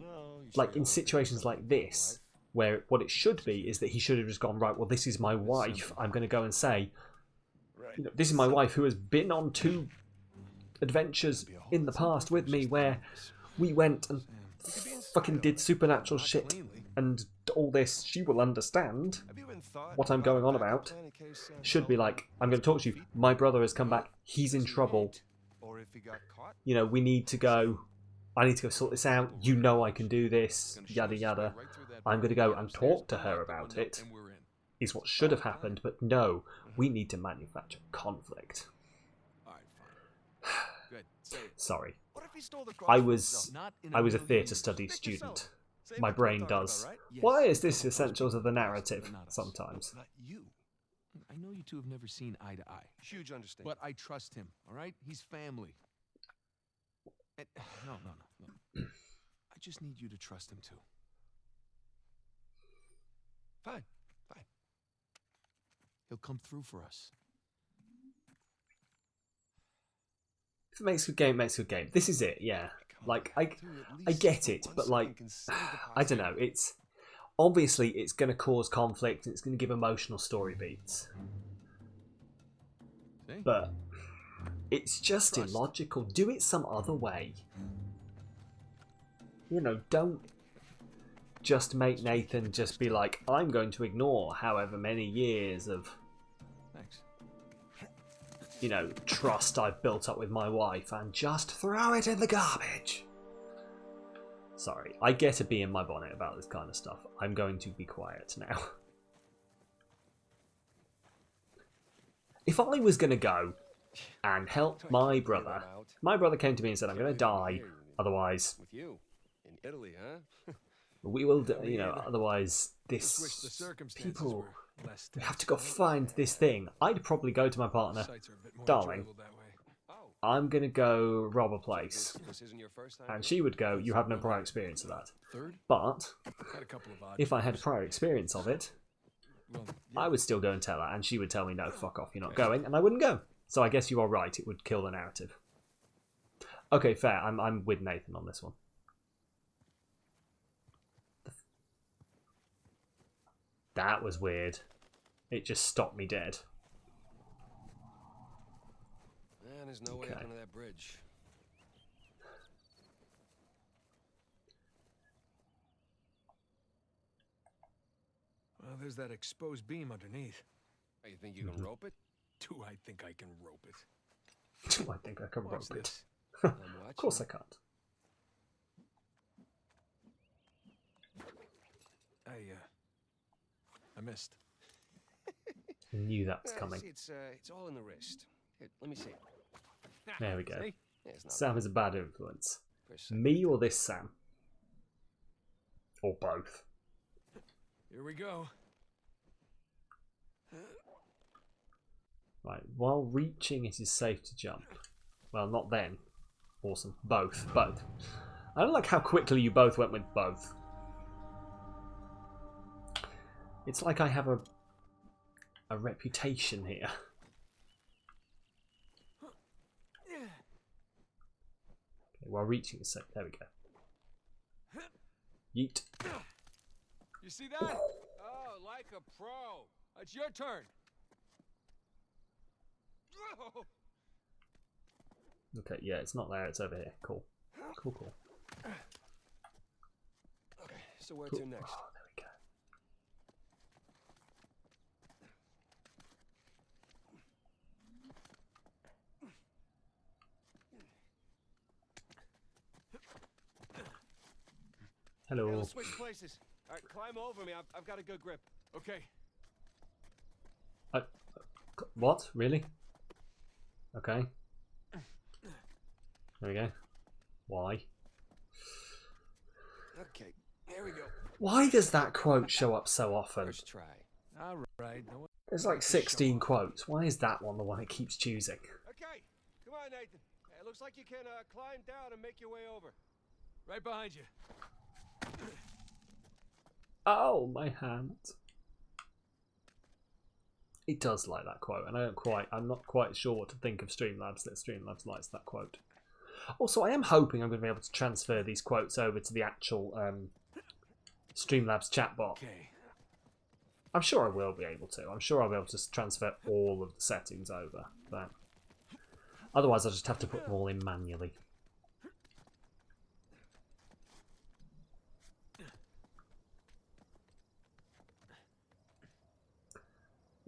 like, in situations like this, where what it should be is that he should have just gone, right, well, this is my wife. I'm going to go and say, you know, this is my wife who has been on 2 adventures in the past with me where we went and fucking did supernatural shit and all this. She will understand what I'm going on about. Should be like, I'm going to talk to you. My brother has come back. He's in trouble. You know, we need to go. I need to go sort this out. You know I can do this. Yada yada. I'm going to go and talk to her about it. Is what should have happened, but no. We need to manufacture conflict. Sorry. I was a theatre studies student. My brain does. Why is this essentials of the narrative? Sometimes. I know you two have never seen eye to eye. Huge understanding. But I trust him, all right? He's family. And, no. I just need you to trust him too. Fine. He'll come through for us. If it makes a good game, it makes a good game. This is it, yeah. Like, I get it, but like, I don't know. It's obviously it's going to cause conflict and it's going to give emotional story beats. But it's just illogical. Do it some other way. You know, don't just make Nathan just be like, I'm going to ignore however many years of, you know, trust I've built up with my wife and just throw it in the garbage. Sorry, I get to be in my bonnet about this kind of stuff. I'm going to be quiet now. If I was going to go and help my brother came to me and said, I'm going to die, otherwise... With you? In Italy, huh? We will, you know, otherwise people, we have to go find this thing. I'd probably go to my partner, darling, I'm going to go rob a place. And she would go, you have no prior experience of that. But, if I had prior experience of it, I would still go and tell her, and she would tell me, no, fuck off, you're not going, and I wouldn't go. So I guess you are right, it would kill the narrative. Okay, fair, I'm with Nathan on this one. That was weird. It just stopped me dead. Man, there's no way up under that bridge. Well, there's that exposed beam underneath. Oh, you think you can rope it? Do I think I can rope it? Do I think I can rope it? I'm Of course I can't. I missed. I knew that was coming. It's all in the wrist. Here, let me see. There we go. Yeah, it's not Sam is a bad influence. for a second. Me or this Sam? Or both? Here we go. Right, while reaching it is safe to jump. Well, not then. Awesome. Both. I don't like how quickly you both went with both. It's like I have a reputation here. Okay, while reaching is safe. There we go. Yeet. You see that? Oh, like a pro. It's your turn. Okay, yeah, it's not there, it's over here. Cool. Cool. Okay, so where Cool. to next? Oh, there we go. Hello. Yeah, let's switch places. All right, climb over me. I've got a good grip. Okay. What? Really? Okay. There we go. Why? Okay, here we go. Why does that quote show up so often? First try. All right. No one... There's like 16 quotes. Why is that one the one it keeps choosing? Okay, come on, Nathan. It looks like you can climb down and make your way over. Right behind you. Oh, my hand. It does like that quote, and I'm not quite sure what to think of Streamlabs that Streamlabs likes that quote. Also, I am hoping I'm going to be able to transfer these quotes over to the actual Streamlabs chatbot. Okay. I'm sure I will be able to. I'm sure I'll be able to transfer all of the settings over, but otherwise I'll just have to put them all in manually.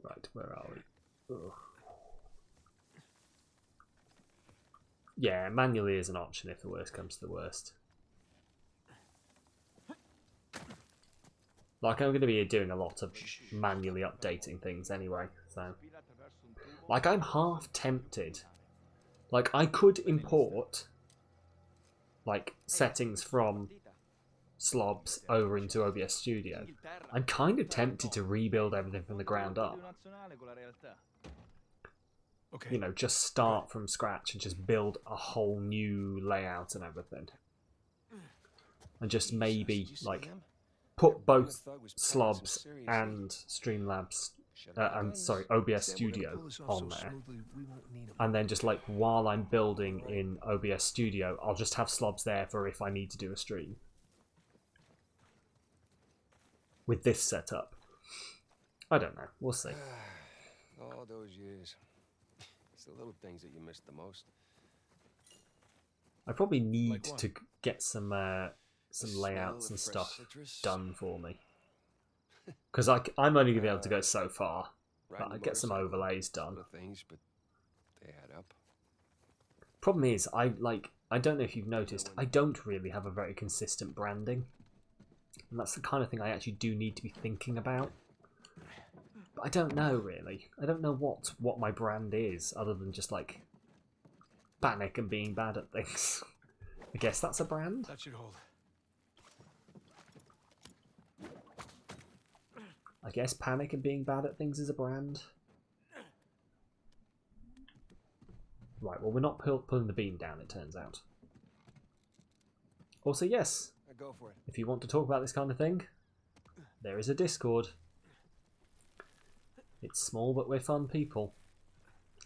Right, where are we? Ugh. Yeah, manually is an option if the worst comes to the worst. Like, I'm going to be doing a lot of manually updating things anyway, so... Like, I'm half tempted. Like, I could import, like, settings from Slobs over into OBS Studio. I'm kind of tempted to rebuild everything from the ground up. Okay. You know, just start from scratch and just build a whole new layout and everything. And just maybe, like, put both Slobs and Streamlabs, I'm sorry, OBS Studio on there. And then just, like, while I'm building in OBS Studio, I'll just have Slobs there for if I need to do a stream. With this setup. I don't know. We'll see. All those years. It's the little things that you miss the most. I probably need to get some layouts and stuff done for me. Because I'm only going to be able to go so far. But I get some overlays done. Things, but they add up. Problem is, I don't know if you've noticed, I don't really have a very consistent branding. And that's the kind of thing I actually do need to be thinking about. But I don't know, really. I don't know what my brand is, other than just, like, panic and being bad at things. I guess that's a brand? That should hold. I guess panic and being bad at things is a brand. Right, well, we're not pulling the beam down, it turns out. Also, yes, Go for it. if you want to talk about this kind of thing, there is a Discord. It's small, but we're fun people,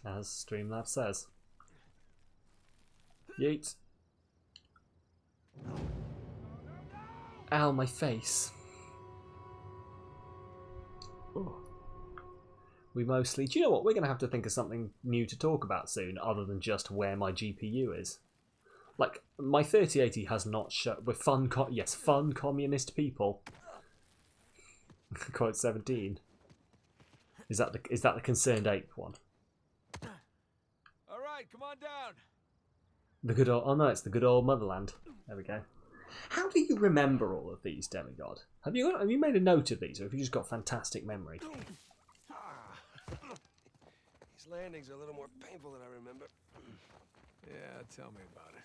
as Streamlabs says. Yeet. Ow, my face. Ooh. We mostly... Do you know what? We're going to have to think of something new to talk about soon, other than just where my GPU is. Like, my 3080 has not shown... We're fun... Yes, fun communist people. Quote 17. Is that the Concerned Ape one? All right, come on down. The good old... Oh no, it's the good old motherland. There we go. How do you remember all of these, Demigod? Have you made a note of these, or have you just got fantastic memory? These landings are a little more painful than I remember. Yeah, tell me about it.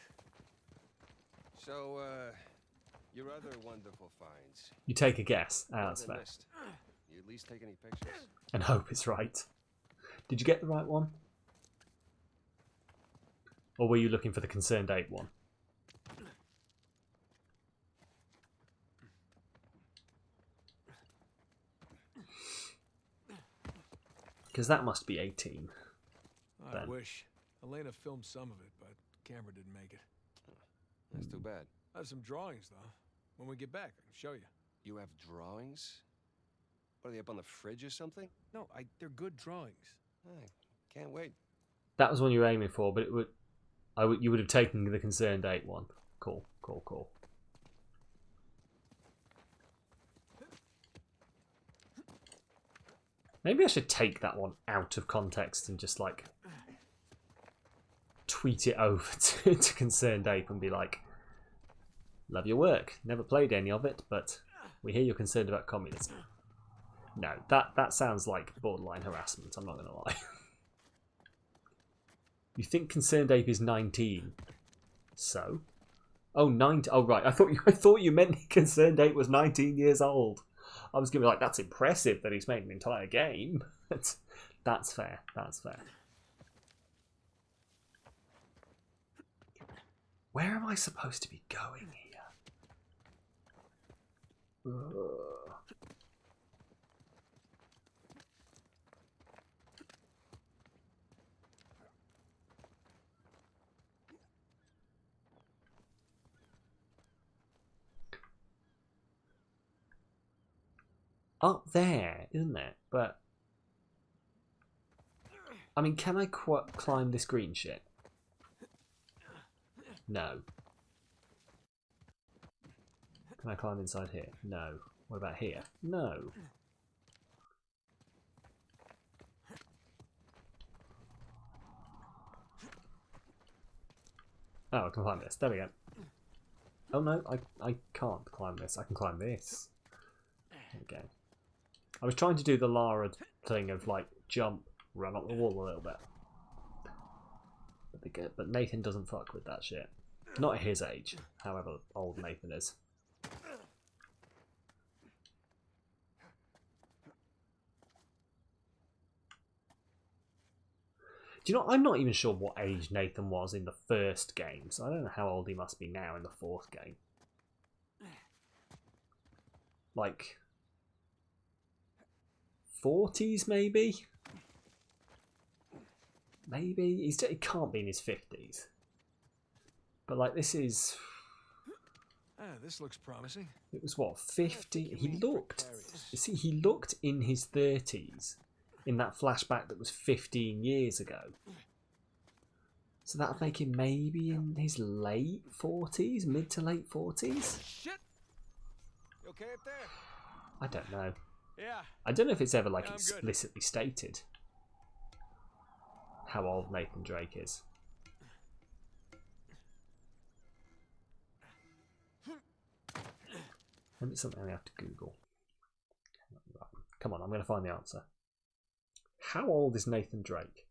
So, your other wonderful finds. You take a guess. Ah, What that's have they fair. missed? You at least take any pictures? And hope it's right. Did you get the right one? Or were you looking for the Concerned Ape one? Because that must be 18. I Ben. wish. Elena filmed some of it, but camera didn't make it. That's too bad. I have some drawings, though. When we get back, I can show you. You have drawings? What, are they up on the fridge or something? No, they're good drawings. I can't wait. That was one you were aiming for, but you would have taken the Concerned Ape one. Cool, cool, cool. Maybe I should take that one out of context and just, like, tweet it over to Concerned Ape and be like, love your work. Never played any of it, but we hear you're concerned about communism. No, that sounds like borderline harassment, I'm not going to lie. You think Concerned Ape is 19? So? Oh, 19. Oh, right. I thought you meant Concerned Ape was 19 years old. I was going to be like, that's impressive that he's made an entire game. But that's fair. That's fair. Where am I supposed to be going here? Up there, isn't it? But I mean, can I climb this green shit? No. Can I climb inside here? No. What about here? No. Oh, I can climb this. There we go. Oh no, I can't climb this. I can climb this. There we go. I was trying to do the Lara thing of like jump, run up the wall a little bit. But Nathan doesn't fuck with that shit. Not at his age, however old Nathan is. Do you know, I'm not even sure what age Nathan was in the first game, so I don't know how old he must be now in the fourth game. Like 40s maybe? Maybe? He can't be in his 50s. But like this is... This looks promising. It was what, 50? He looked... See, he looked in his 30s in that flashback that was 15 years ago. So that would make him maybe in his late 40s? Mid to late 40s? Shit! You okay up there? I don't know. Yeah. I don't know if it's ever like I'm good. explicitly stated how old Nathan Drake is. Maybe it's something I have to Google. Come on, I'm going to find the answer. How old is Nathan Drake?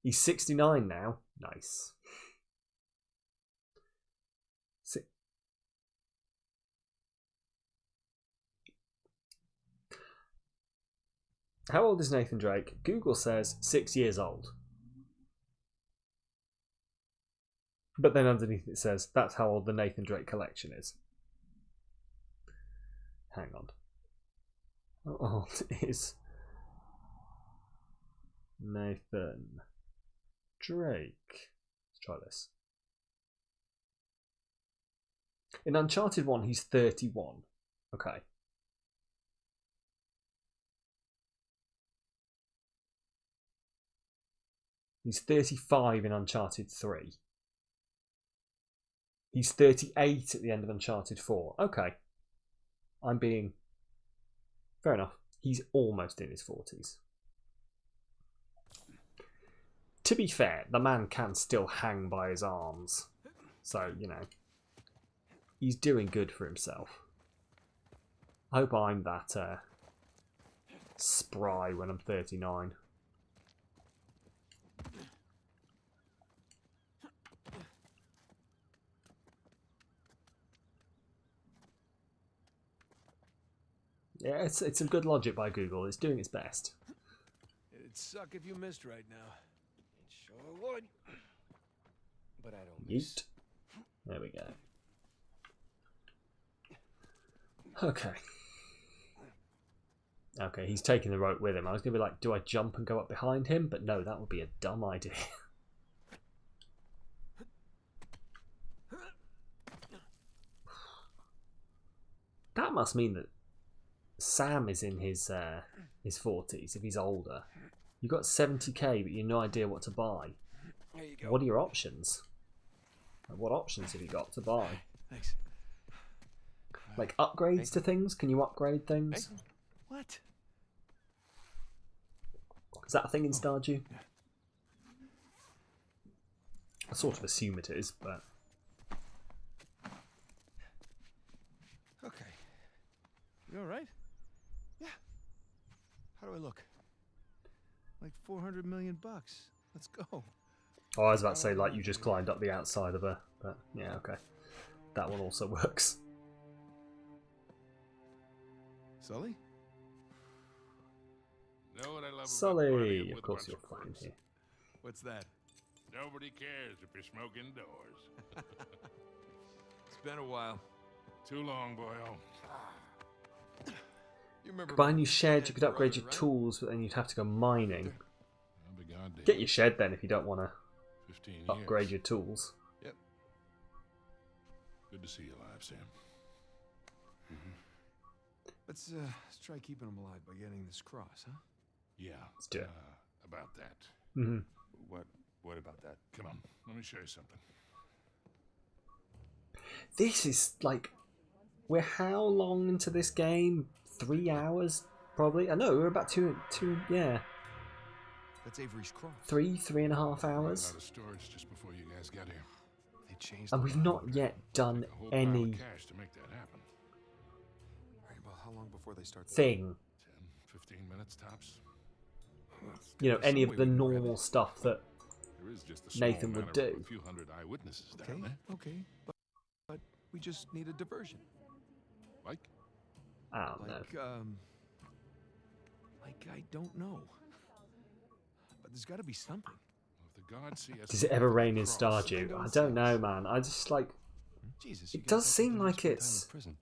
He's 69 now. Nice. How old is Nathan Drake? Google says 6 years old. But then underneath it says that's how old the Nathan Drake collection is. Hang on. How old is Nathan Drake? Let's try this. In Uncharted 1, he's 31. Okay. He's 35 in Uncharted 3. He's 38 at the end of Uncharted 4. Okay. I'm being... Fair enough. He's almost in his 40s. To be fair, the man can still hang by his arms. So, you know. He's doing good for himself. I hope I'm that spry when I'm 39. Yeah, it's some good logic by Google. It's doing its best. It'd suck if you missed right now. It sure would. But I don't Yeet. miss. There we go. Okay. Okay, he's taking the rope with him. I was going to be like, do I jump and go up behind him? But no, that would be a dumb idea. That must mean that Sam is in his 40s if he's older. You've got 70k, but you've no idea what to buy. There you go. What are your options? Like, what options have you got to buy? Thanks. Like upgrades to things? Can you upgrade things? What? Is that a thing in Stardew? I sort of assume it is, but... Okay. You alright? Yeah. How do I look? Like 400 million bucks. Let's go. Oh, I was about to say, like, you just climbed up the outside of her, but yeah, okay. That one also works. Sully? Know what I love about Sully, partying of with a course bunch you're of fine crooks? here. What's that? Nobody cares if you're smoking indoors. It's been a while. Too long, boyo. You remember Buy a new shed, you Dead could upgrade brother, your right? tools, but then you'd have to go mining. I'll be goddamn. Get your shed then if you don't want to 15 years. upgrade your tools. Yep. Good to see you alive, Sam. Let's try keeping him alive by getting this cross, huh? Yeah. Let's do it. About that. Hmm. What about that? Come on, let me show you something. This is like, we're how long into this game? 3 hours, probably. I know we're about two. Yeah, That's Avery's cross. 3.5 hours, Out of storage just before you guys got here. They changed. and the we've law. not yet done A whole pile any of cash to make that happen. Right, well, how long before they start? thing. 10, 15 minutes tops. You know, There's any some of way the we can grab normal it. stuff that. There is just a small Nathan would matter of do. a few hundred eyewitnesses Okay, down there. okay, but we just need a diversion. Like, I don't know. Like I don't know. But there's got to be something. if the gods see us Does it ever looking rain for in the cross, Stardew? I don't know, man. I just like. Jesus, It you guys does have to seem do like spend time in it's- prison.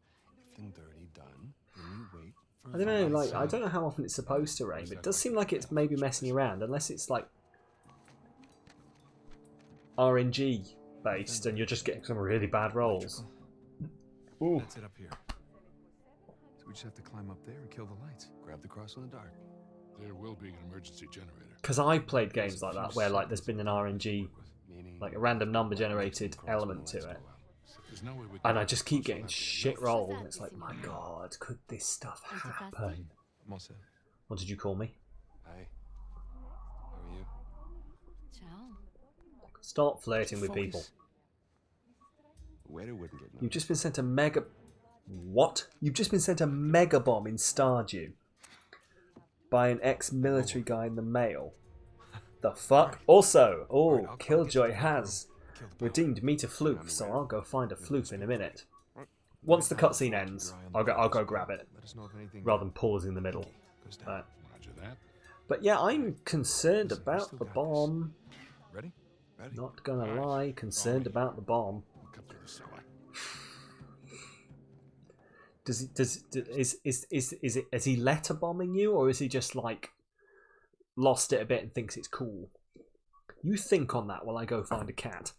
If things already done, then you wait for I don't know. the Like, I time. don't know how often it's supposed to rain, but it does seem like it's maybe messing you around, unless it's like RNG based, and you're just getting some really bad rolls. Ooh. That's it up here. So we just have to climb up there and kill the lights. Grab the cross in the dark. there will be an emergency generator. Because I've played games like that where like there's been an RNG, like a random number generated element to it, There's no way we and can I just keep getting have to shit enough. rolls, and it's like, my god, could this stuff happen? I'm all set. What did you call me? Hi. How are you? Ciao. Stop flirting with Focus. people. Waiter wouldn't get You've just been sent a mega... What? You've just been sent a mega bomb in Stardew by an ex-military guy in the mail. The fuck? Also, Alright, I'll Killjoy get the has Kill the redeemed me to Floof, so I'll go find a Floof in a minute. Once the cutscene ends, I'll go grab it, Let us know if anything rather than pause in the middle. goes down. Roger that. But yeah, I'm concerned Listen, we about still the got this. bomb. Ready? Ready. Not gonna lie, concerned about the bomb. We'll come through the cellar. Is he letter bombing you, or is he just like lost it a bit and thinks it's cool? You think on that while I go find a cat.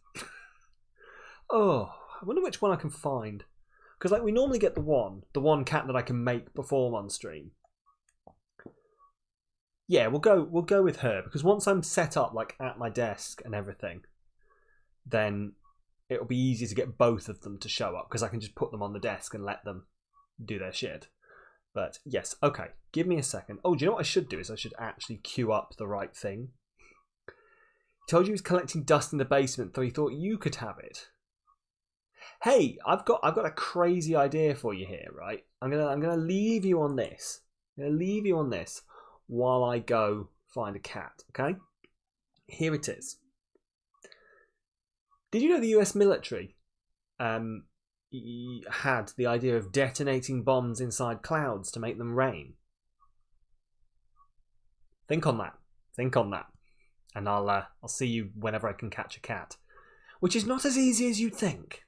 Oh, I wonder which one I can find, because like we normally get the one cat that I can make perform on stream. Yeah, we'll go with her, because once I'm set up like at my desk and everything, then it'll be easy to get both of them to show up, because I can just put them on the desk and let them do their shit. But yes, okay, give me a second. Oh, do you know what I should do? Is I should actually queue up the right thing. He told you he was collecting dust in the basement, so he thought you could have it. Hey, I've got a crazy idea for you here, right? I'm gonna leave you on this. I'm gonna leave you on this while I go find a cat. Okay? Here it is. Did you know the US military had the idea of detonating bombs inside clouds to make them rain? Think on that. Think on that. And I'll see you whenever I can catch a cat. Which is not as easy as you'd think.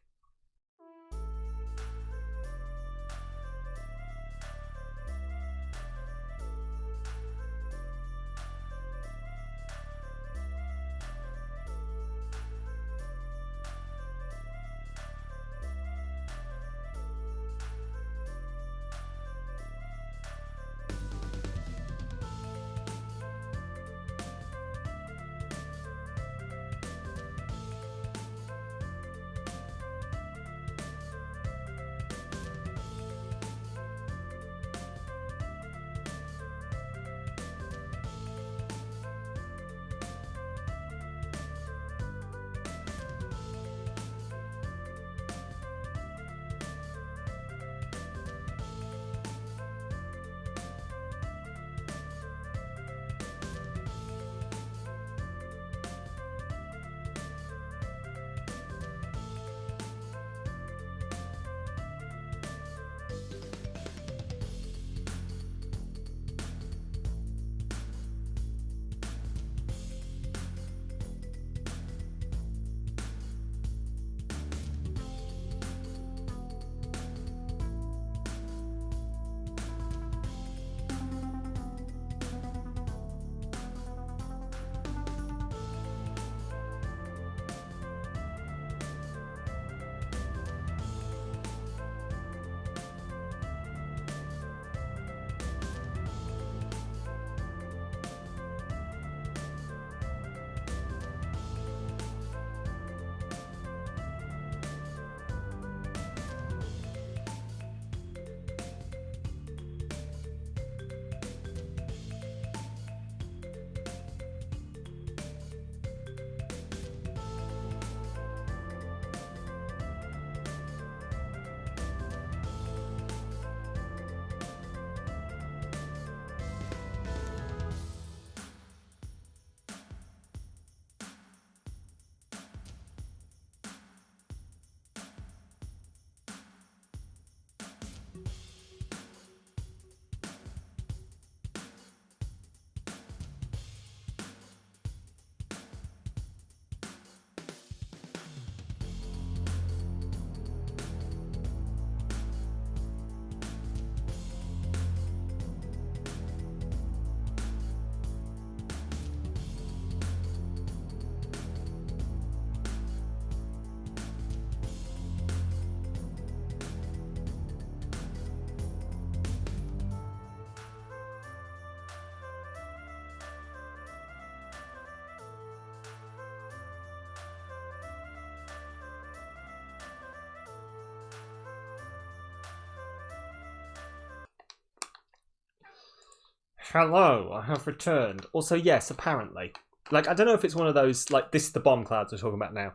Hello, I have returned. Also, yes, apparently. Like, I don't know if it's one of those, like, this is the bomb clouds we're talking about now.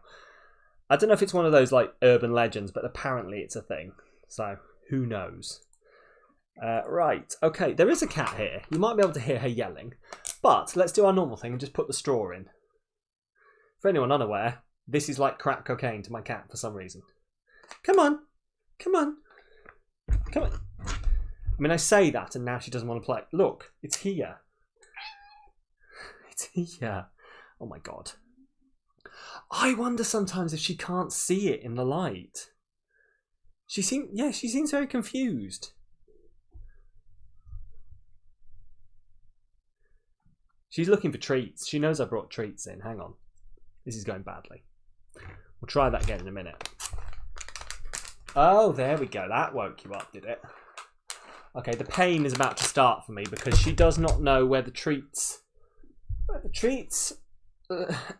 I don't know if it's one of those, like, urban legends, but apparently it's a thing. So, who knows? Right, okay, there is a cat here. You might be able to hear her yelling. But, let's do our normal thing and just put the straw in. For anyone unaware, this is like crack cocaine to my cat for some reason. Come on. Come on. Come on. I mean, I say that and now she doesn't want to play. Look, it's here. It's here. Oh my god. I wonder sometimes if she can't see it in the light. She seems very confused. She's looking for treats. She knows I brought treats in. Hang on. This is going badly. We'll try that again in a minute. Oh, there we go. That woke you up, did it? Okay, the pain is about to start for me because she does not know where the treats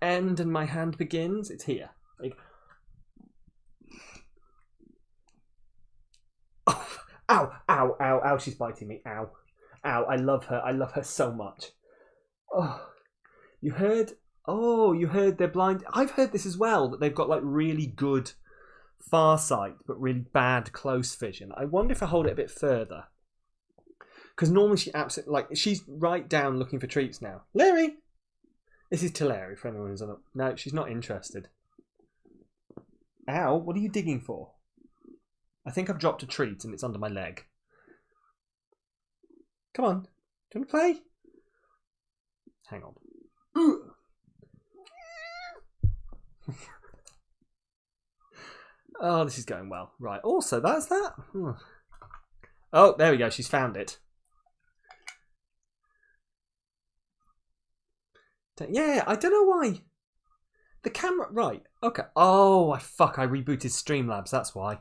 end and my hand begins. It's here. Oh, ow, ow, ow, ow, she's biting me. Ow. Ow, I love her. I love her so much. Oh, you heard they're blind. I've heard this as well, that they've got like really good far sight but really bad close vision. I wonder if I hold it a bit further. Because normally she absolutely, like, she's right down looking for treats now. Larry! This is to Larry for anyone who's on it. No, she's not interested. Ow, what are you digging for? I think I've dropped a treat and it's under my leg. Come on. Do you want to play? Hang on. Oh, this is going well. Right, also, that's that. Oh, there we go. She's found it. Yeah, I don't know why. The camera... Right, okay. Oh, fuck, I rebooted Streamlabs. That's why.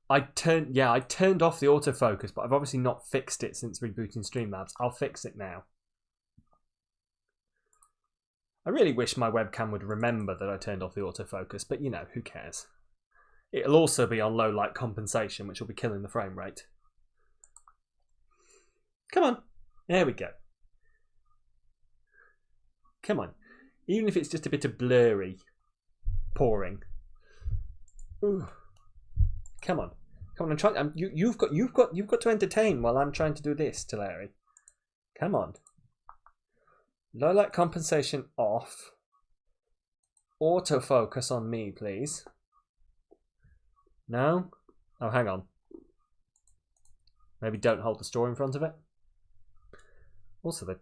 I turned off the autofocus, but I've obviously not fixed it since rebooting Streamlabs. I'll fix it now. I really wish my webcam would remember that I turned off the autofocus, but you know, who cares? It'll also be on low light compensation, which will be killing the frame rate. Come on. There we go. Come on. Even if it's just a bit of blurry pouring. Ooh. Come on. Come on, I'm trying. You've got to entertain while I'm trying to do this to Larry. Come on. Low light compensation off. Autofocus on me, please. No? Oh, hang on. Maybe don't hold the straw in front of it. Also, that's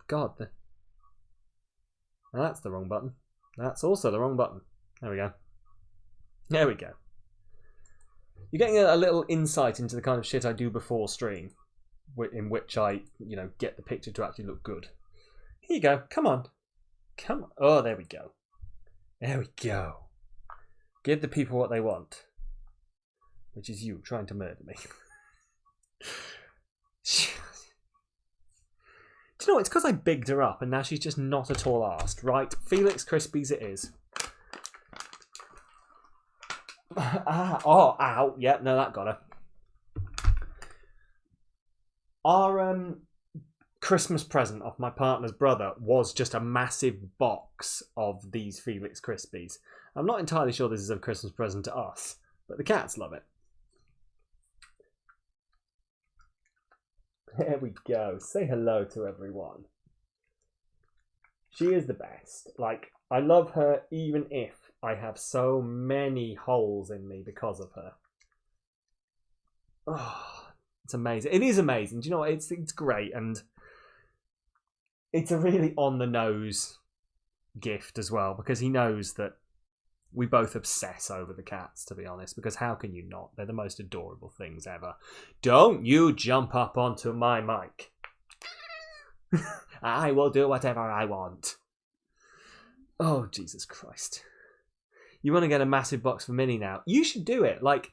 the wrong button. That's also the wrong button. There we go. There we go. You're getting a little insight into the kind of shit I do before stream, in which I, get the picture to actually look good. Here you go. Come on. Come on. Oh, there we go. There we go. Give the people what they want. Which is you trying to murder me. Do you know what? It's because I bigged her up and now she's just not at all arsed. Right, Felix Crispies it is. Oh, ow. Yeah, no, that got her. Our Christmas present off my partner's brother was just a massive box of these Felix Crispies. I'm not entirely sure this is a Christmas present to us, but the cats love it. There we go. Say hello to everyone. She is the best. Like, I love her even if I have so many holes in me because of her. Oh, it's amazing. It is amazing. Do you know what? It's great, and it's a really on-the-nose gift as well, because he knows that we both obsess over the cats, to be honest, because how can you not? They're the most adorable things ever. Don't you jump up onto my mic. I will do whatever I want. Oh, Jesus Christ. You want to get a massive box for Minnie now? You should do it. Like,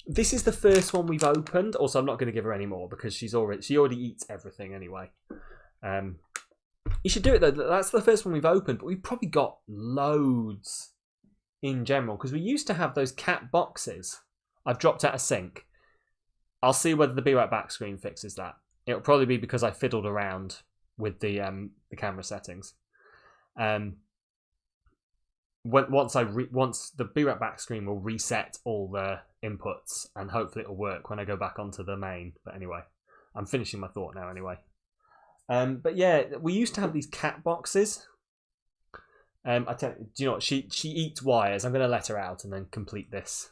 this is the first one we've opened. Also, I'm not going to give her any more because she already eats everything anyway. You should do it, though. That's the first one we've opened, but we've probably got loads in general, because we used to have those cat boxes. I've dropped out a sink. I'll see whether the Be Right Back screen fixes that. it'll probably be because I fiddled around with the camera settings. Once the BRAP back screen will reset all the inputs, and hopefully it'll work when I go back onto the main. But anyway, I'm finishing my thought now anyway. But yeah, we used to have these cat boxes. Do you know what? She eats wires. I'm going to let her out and then complete this.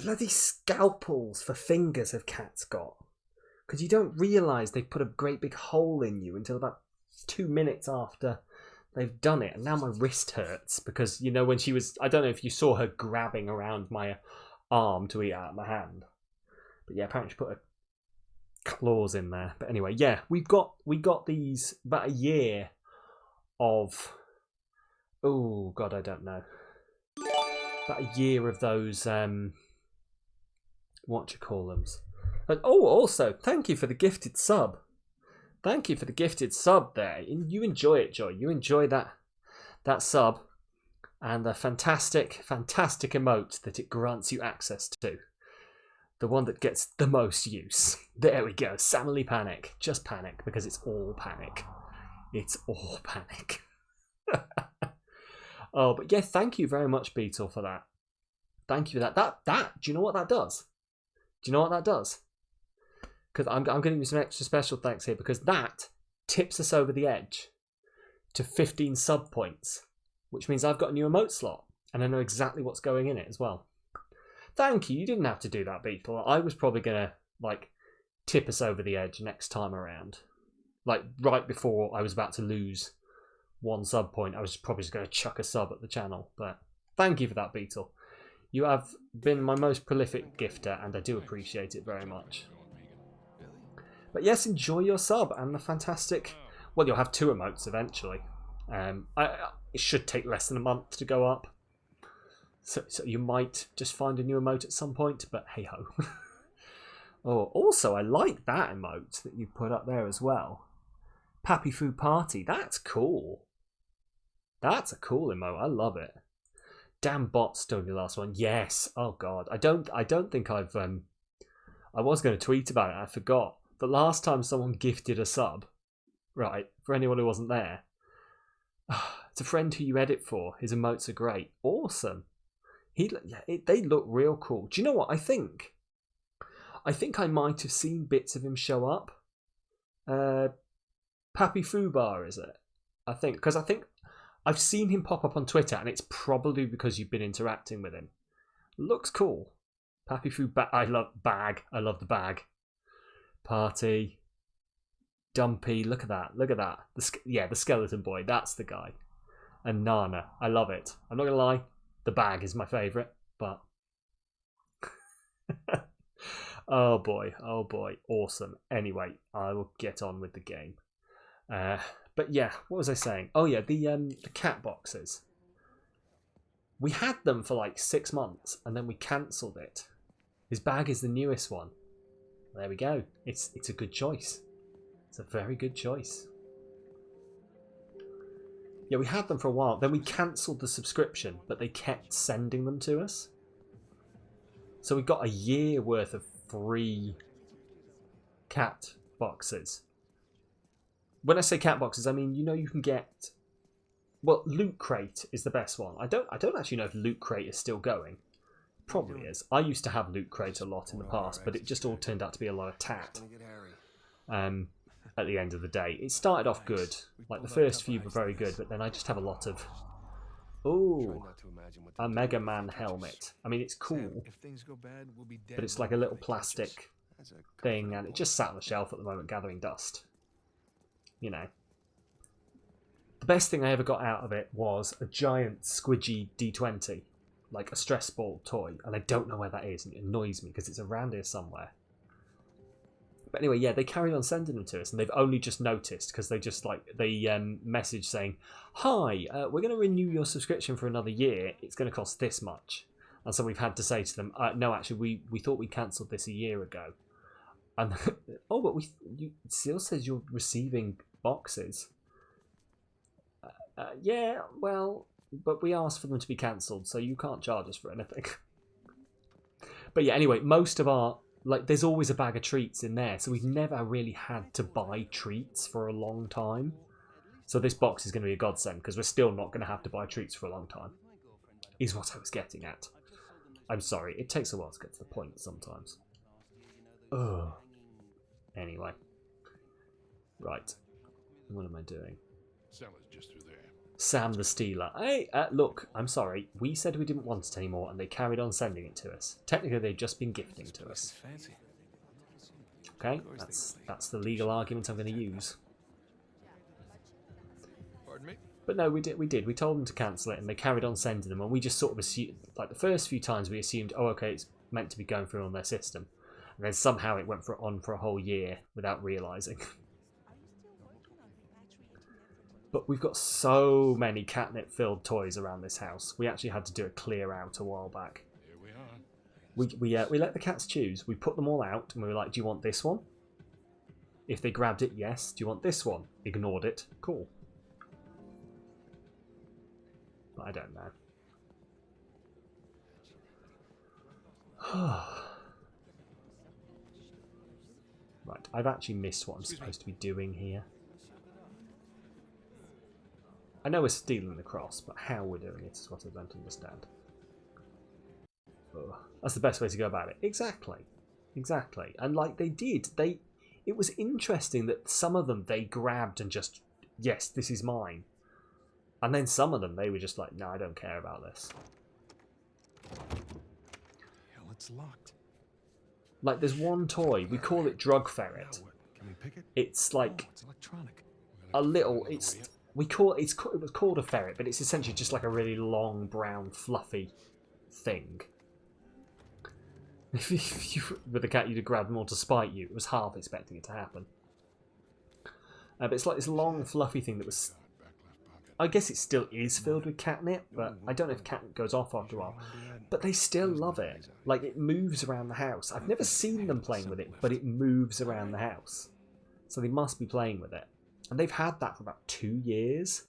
Bloody scalpels for fingers have cats got. Because you don't realise they put a great big hole in you until about 2 minutes after they've done it. And now my wrist hurts because, you know, when she was... I don't know if you saw her grabbing around my arm to eat out of my hand. But yeah, apparently she put her claws in there. But anyway, yeah, we got these about a year of... Oh, God, I don't know. About a year of those... what you call them. And also, thank you for the gifted sub. Thank you for the gifted sub there. You enjoy it, Joy. You enjoy that sub and the fantastic emote that it grants you access to. The one that gets the most use. There we go. Samily Panic. Just panic, because it's all panic. It's all panic. Oh, but yeah, thank you very much, Beetle, for that. Thank you for that. That, do you know what that does? Do you know what that does? Because I'm giving you some extra special thanks here, because that tips us over the edge to 15 sub points, which means I've got a new emote slot, and I know exactly what's going in it as well. Thank you. You didn't have to do that, Beetle. I was probably going to, tip us over the edge next time around. Right before I was about to lose 1 sub point, I was probably just going to chuck a sub at the channel. But thank you for that, Beetle. You have been my most prolific gifter, and I do appreciate it very much. But yes, enjoy your sub and the fantastic... Well, you'll have 2 emotes eventually. It should take less than a month to go up. So you might just find a new emote at some point, but hey-ho. Oh, also, I like that emote that you put up there as well. Pappy Foo Party, that's cool. That's a cool emote, I love it. Damn bot stole your last one. Yes. Oh God. I don't think I've I was going to tweet about it. I forgot. The last time someone gifted a sub, right? For anyone who wasn't there, it's a friend who you edit for. His emotes are great. Awesome. They look real cool. Do you know what I think? I think I might have seen bits of him show up. Pappy Fubar, is it? I think because I've seen him pop up on Twitter, and it's probably because you've been interacting with him. Looks cool. Pappy Foo I love bag. I love the bag. Party. Dumpy. Look at that. Look at that. The skeleton boy. That's the guy. And Nana. I love it. I'm not going to lie. The bag is my favourite, but... Oh boy. Oh boy. Awesome. Anyway, I will get on with the game. But yeah, what was I saying? Oh yeah, the cat boxes. We had them for 6 months, and then we cancelled it. His bag is the newest one. There we go. It's a good choice. It's a very good choice. Yeah, we had them for a while. Then we cancelled the subscription, but they kept sending them to us. So we got a year worth of free cat boxes. When I say cat boxes, I mean, you can get... Well, Loot Crate is the best one. I don't actually know if Loot Crate is still going. Probably is. I used to have Loot Crate a lot in the past, but it just all turned out to be a lot of tat. At the end of the day. It started off good. The first few were very good, but then I just have a lot of... Ooh, a Mega Man helmet. I mean, it's cool, but it's like a little plastic thing, and it just sat on the shelf at the moment gathering dust. The best thing I ever got out of it was a giant squidgy D20, like a stress ball toy, and I don't know where that is, and it annoys me because it's around here somewhere. But anyway, yeah, they carried on sending them to us, and they've only just noticed because they just message saying, "Hi, we're going to renew your subscription for another year. It's going to cost this much." And so we've had to say to them, "No, actually, we thought we cancelled this a year ago." And oh, but it still says you're receiving boxes. Yeah, well, but we asked for them to be cancelled, so you can't charge us for anything. But yeah, anyway, most of our there's always a bag of treats in there, so we've never really had to buy treats for a long time. So this box is going to be a godsend because we're still not going to have to buy treats for a long time. Is what I was getting at. I'm sorry, it takes a while to get to the point sometimes. Ugh. Anyway. Right. What am I doing? Cellar's just through there. Sam the Stealer. Hey, look, I'm sorry. We said we didn't want it anymore, and they carried on sending it to us. Technically, they've just been gifting to us. Fancy. Okay, that's the legal argument I'm going to use. Pardon me? But no, we did. We told them to cancel it, and they carried on sending them. And we just sort of assumed, like the first few times, we assumed, oh, okay, it's meant to be going through on their system, and then somehow it went on for a whole year without realising. But we've got so many catnip-filled toys around this house. We actually had to do a clear out a while back. Here we are. We let the cats choose. We put them all out, and we were like, "Do you want this one?" If they grabbed it, yes. Do you want this one? Ignored it. Cool. But I don't know. Right, I've actually missed what I'm supposed to be doing here. I know we're stealing the cross, but how we're doing it is what I don't understand. Ugh. That's the best way to go about it. Exactly. Exactly. And like they did, it was interesting that some of them they grabbed and just, yes, this is mine. And then some of them they were just like, no, I don't care about this. Hell, it's locked. Like there's one toy, we call it Drug Ferret. Now what? Can we pick it? It's like It's electronic. a little, it was called a ferret, but it's essentially just like a really long, brown, fluffy thing. If you with the cat, you'd have grabbed more to spite you. It was half expecting it to happen. But it's like this long, fluffy thing that was... I guess it still is filled with catnip, but I don't know if catnip goes off after a while. But they still love it. Like, it moves around the house. I've never seen them playing with it, but it moves around the house. So they must be playing with it. And they've had that for about 2 years.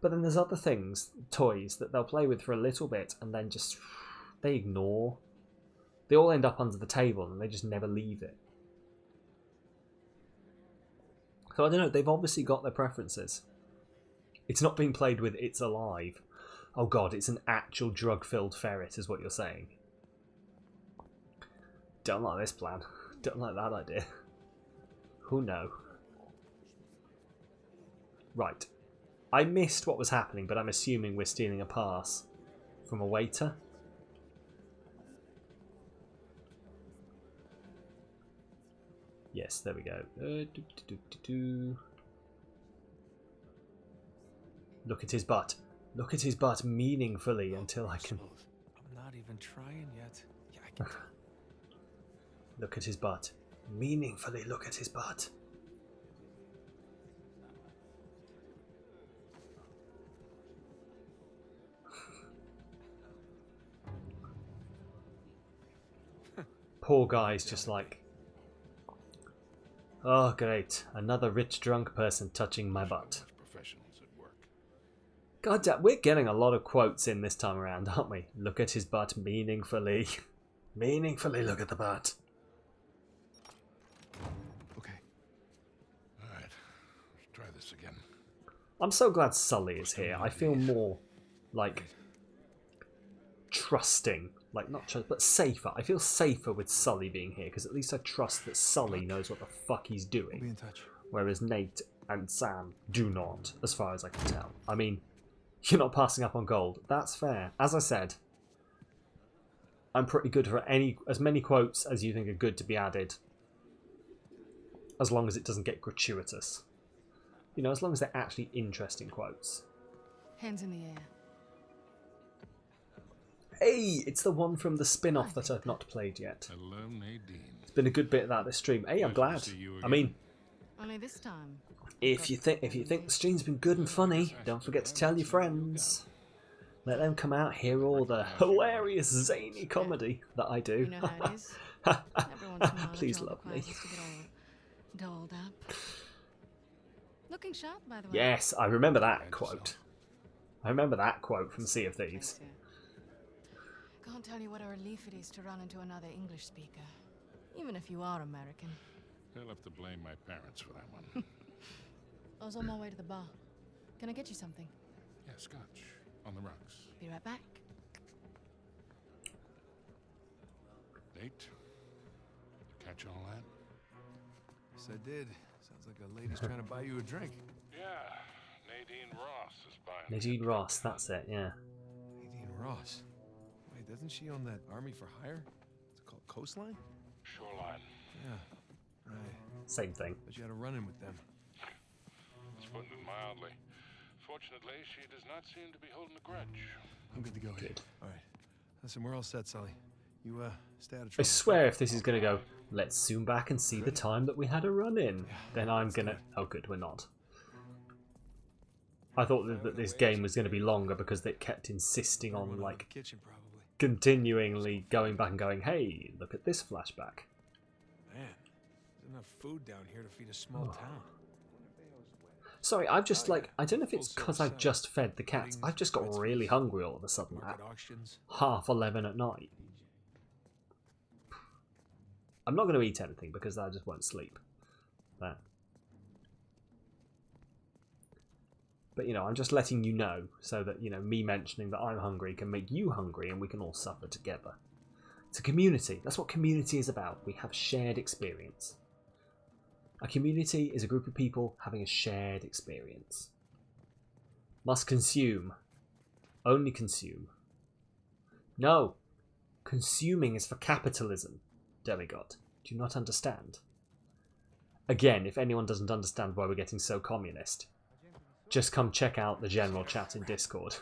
But then there's other things, toys, that they'll play with for a little bit and then just... they ignore. They all end up under the table and they just never leave it. So I don't know, they've obviously got their preferences. It's not being played with, it's alive. Oh god, it's an actual drug-filled ferret is what you're saying. Don't like this plan. Don't like that idea. Who knows? Right. I missed what was happening, but I'm assuming we're stealing a pass from a waiter. Yes, there we go. Look at his butt. Look at his butt meaningfully until I can... I'm not even trying yet. Yeah, I can... Look at his butt. Meaningfully look at his butt. Poor guy's just like... Oh, great. Another rich drunk person touching my butt. Professionals at work. God damn, we're getting a lot of quotes in this time around, aren't we? Look at his butt meaningfully. Meaningfully look at the butt. Okay. All right, let's try this again. I'm so glad Sully is here. I feel more, like, trusting. Like, not trust, but safer. I feel safer with Sully being here, because at least I trust that Sully knows what the fuck he's We'll be doing. in touch. Whereas Nate and Sam do not, as far as I can tell. I mean, you're not passing up on gold. That's fair. As I said, I'm pretty good for as many quotes as you think are good to be added. As long as it doesn't get gratuitous. You know, as long as they're actually interesting quotes. Hands in the air. Hey, it's the one from the spin-off that I've not played yet. Hello, Nadine. It's been a good bit about this stream. Hey, I'm glad. I mean, Only this time. if you think the stream's been good and funny, don't forget to tell your friends. Let them come out, hear all the hilarious, zany comedy that I do. You know how it is. Every once in a while, a Please job love me. requires us to get all dolled up. Looking sharp, by the way. Yes, I remember that quote. I remember that quote from Sea of Thieves. Thanks, yeah. Can't tell you what a relief it is to run into another English speaker, even if you are American. They'll have to blame my parents for that one. I was on my way to the bar. Can I get you something? Yeah, scotch. On the rocks. Be right back. Date? Catch all that? Yes, I did. Sounds like a lady's trying to buy you a drink. Yeah. Nadine Ross is buying. Nadine Ross, that's it, yeah. Nadine Ross. Wait, doesn't she own that Army for Hire? It's called Coastline? Shoreline. Yeah. Right. Same thing. But you had a run-in with them. That's putting it mildly. Fortunately, she does not seem to be holding a grudge. I'm good to go here. All right. Listen, we're all set, Sully. You, stay out of I trouble. swear if this is going to go, let's zoom back and see the time that we had a run-in, then I'm going to... Oh, good, we're not. I thought that this game was going to be longer because they kept insisting on, like, The kitchen, probably. continually going back and going, hey, look at this flashback. Man, there's enough food down here to feed a small town. Sorry, I've just, like, I don't know if it's because I've just fed the cats. I've just got really hungry all of a sudden at Market auctions. 11:30 at night. I'm not going to eat anything because I just won't sleep. But, you know, I'm just letting you know so that, you know, me mentioning that I'm hungry can make you hungry and we can all suffer together. It's a community. That's what community is about. We have shared experience. A community is a group of people having a shared experience. Must consume. Only consume. No. Consuming is for capitalism. Demigod. Do you not understand? Again, if anyone doesn't understand why we're getting so communist, just come check out the general chat in Discord.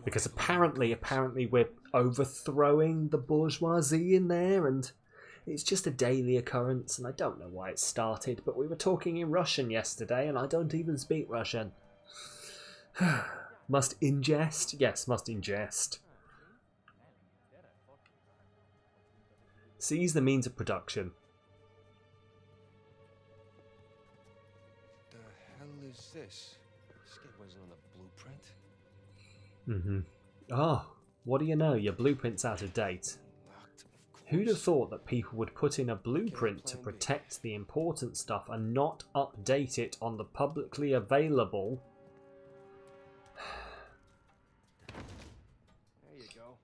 Because apparently we're overthrowing the bourgeoisie in there, and it's just a daily occurrence, and I don't know why it started, but we were talking in Russian yesterday, and I don't even speak Russian. Must ingest? Yes, must ingest. Seize the means of production. The hell is this? This game wasn't on the blueprint. Oh, what do you know? Your blueprint's out of date. Who'd have thought that people would put in a blueprint to protect the important stuff and not update it on the publicly available... There you go.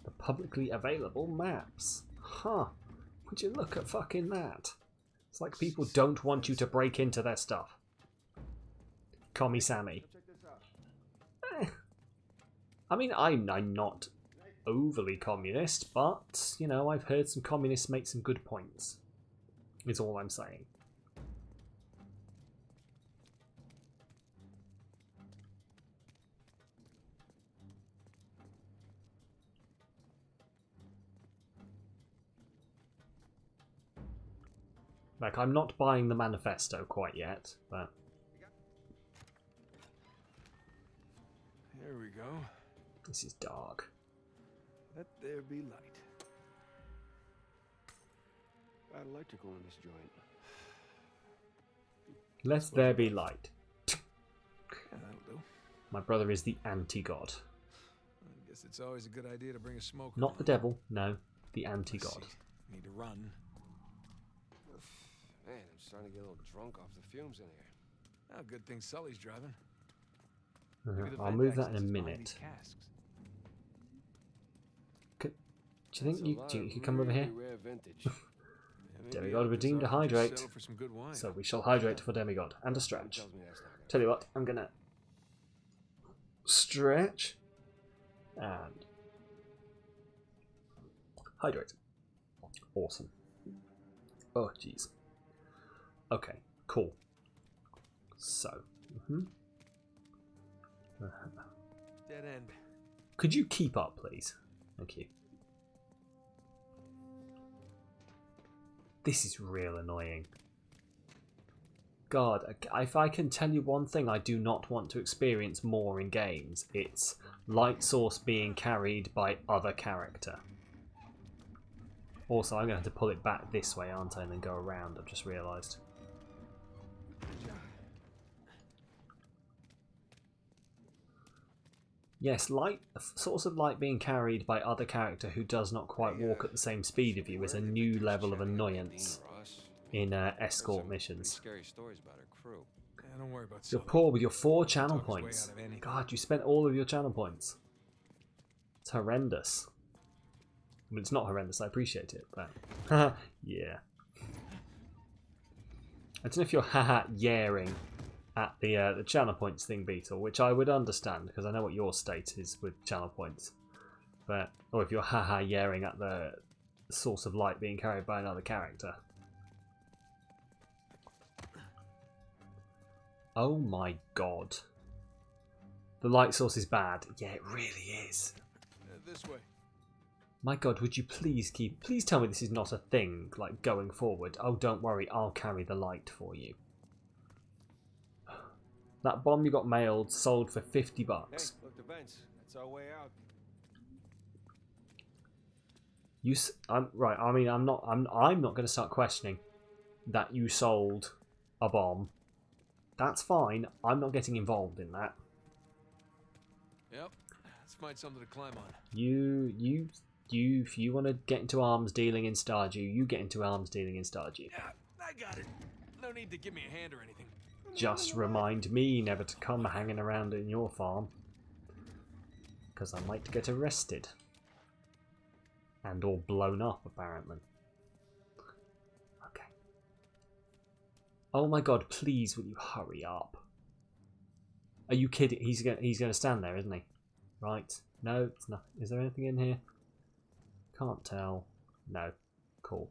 The publicly available maps. Huh. Would you look at fucking that? It's like people don't want you to break into their stuff. Commie Sammy. I mean, I'm not overly communist, but, you know, I've heard some communists make some good points. Is all I'm saying. Like, I'm not buying the manifesto quite yet, but... Here we go. This is dark. Let there be light. Got electrical in this joint. Let there be light. Yeah, that'll do. My brother is the anti-god. I guess it's always a good idea to bring a smoker. Not the devil, no. The anti-god. Let's see. Need to run. Man, I'm starting to get a little drunk off the fumes in here. Oh, good thing Sully's driving. I'll move that in a minute. Do you think you could come over here? Rare vintage. Demigod redeemed to hydrate. So we shall hydrate for Demigod. And a stretch. Tell you what, I'm gonna stretch and hydrate. Awesome. Oh, jeez. Okay, cool. So, Dead end. could you keep up, please? Thank you. This is real annoying. God, if I can tell you one thing I do not want to experience more in games, it's light source being carried by other character. Also, I'm going to have to pull it back this way, aren't I, and then go around, I've just realised. Yes, source of light being carried by other character who does not quite walk at the same speed of you is a new level of annoyance in escort missions. Scary stories about her crew. Don't worry about You're Sylvie. poor with your 4 channel Talk his way points. out of anything. God, you spent all of your channel points. It's horrendous. I mean, it's not horrendous, I appreciate it, but... yeah. I don't know if you're yaring at the channel points thing, Beetle, which I would understand, because I know what your state is with channel points. But, or if you're yaring at the source of light being carried by another character. Oh my god. The light source is bad. Yeah, it really is. This way. My god, would you please tell me this is not a thing, like, going forward. Oh, don't worry, I'll carry the light for you. That bomb you got mailed sold for $50. Hey, look, the vents. That's our way out. Right, I mean, I'm not going to start questioning that you sold a bomb. That's fine. I'm not getting involved in that. Yep. Let's find something to climb on. If you want to get into arms dealing in Stardew, you get into arms dealing in Stardew. Yeah, I got it. No need to give me a hand or anything. Just remind me never to come hanging around in your farm, because I might get arrested. And all blown up, apparently. Okay. Oh my god, please will you hurry up? Are you kidding? He's gonna stand there, isn't he? Right. No, it's not. Is there anything in here? Can't tell. No. Cool.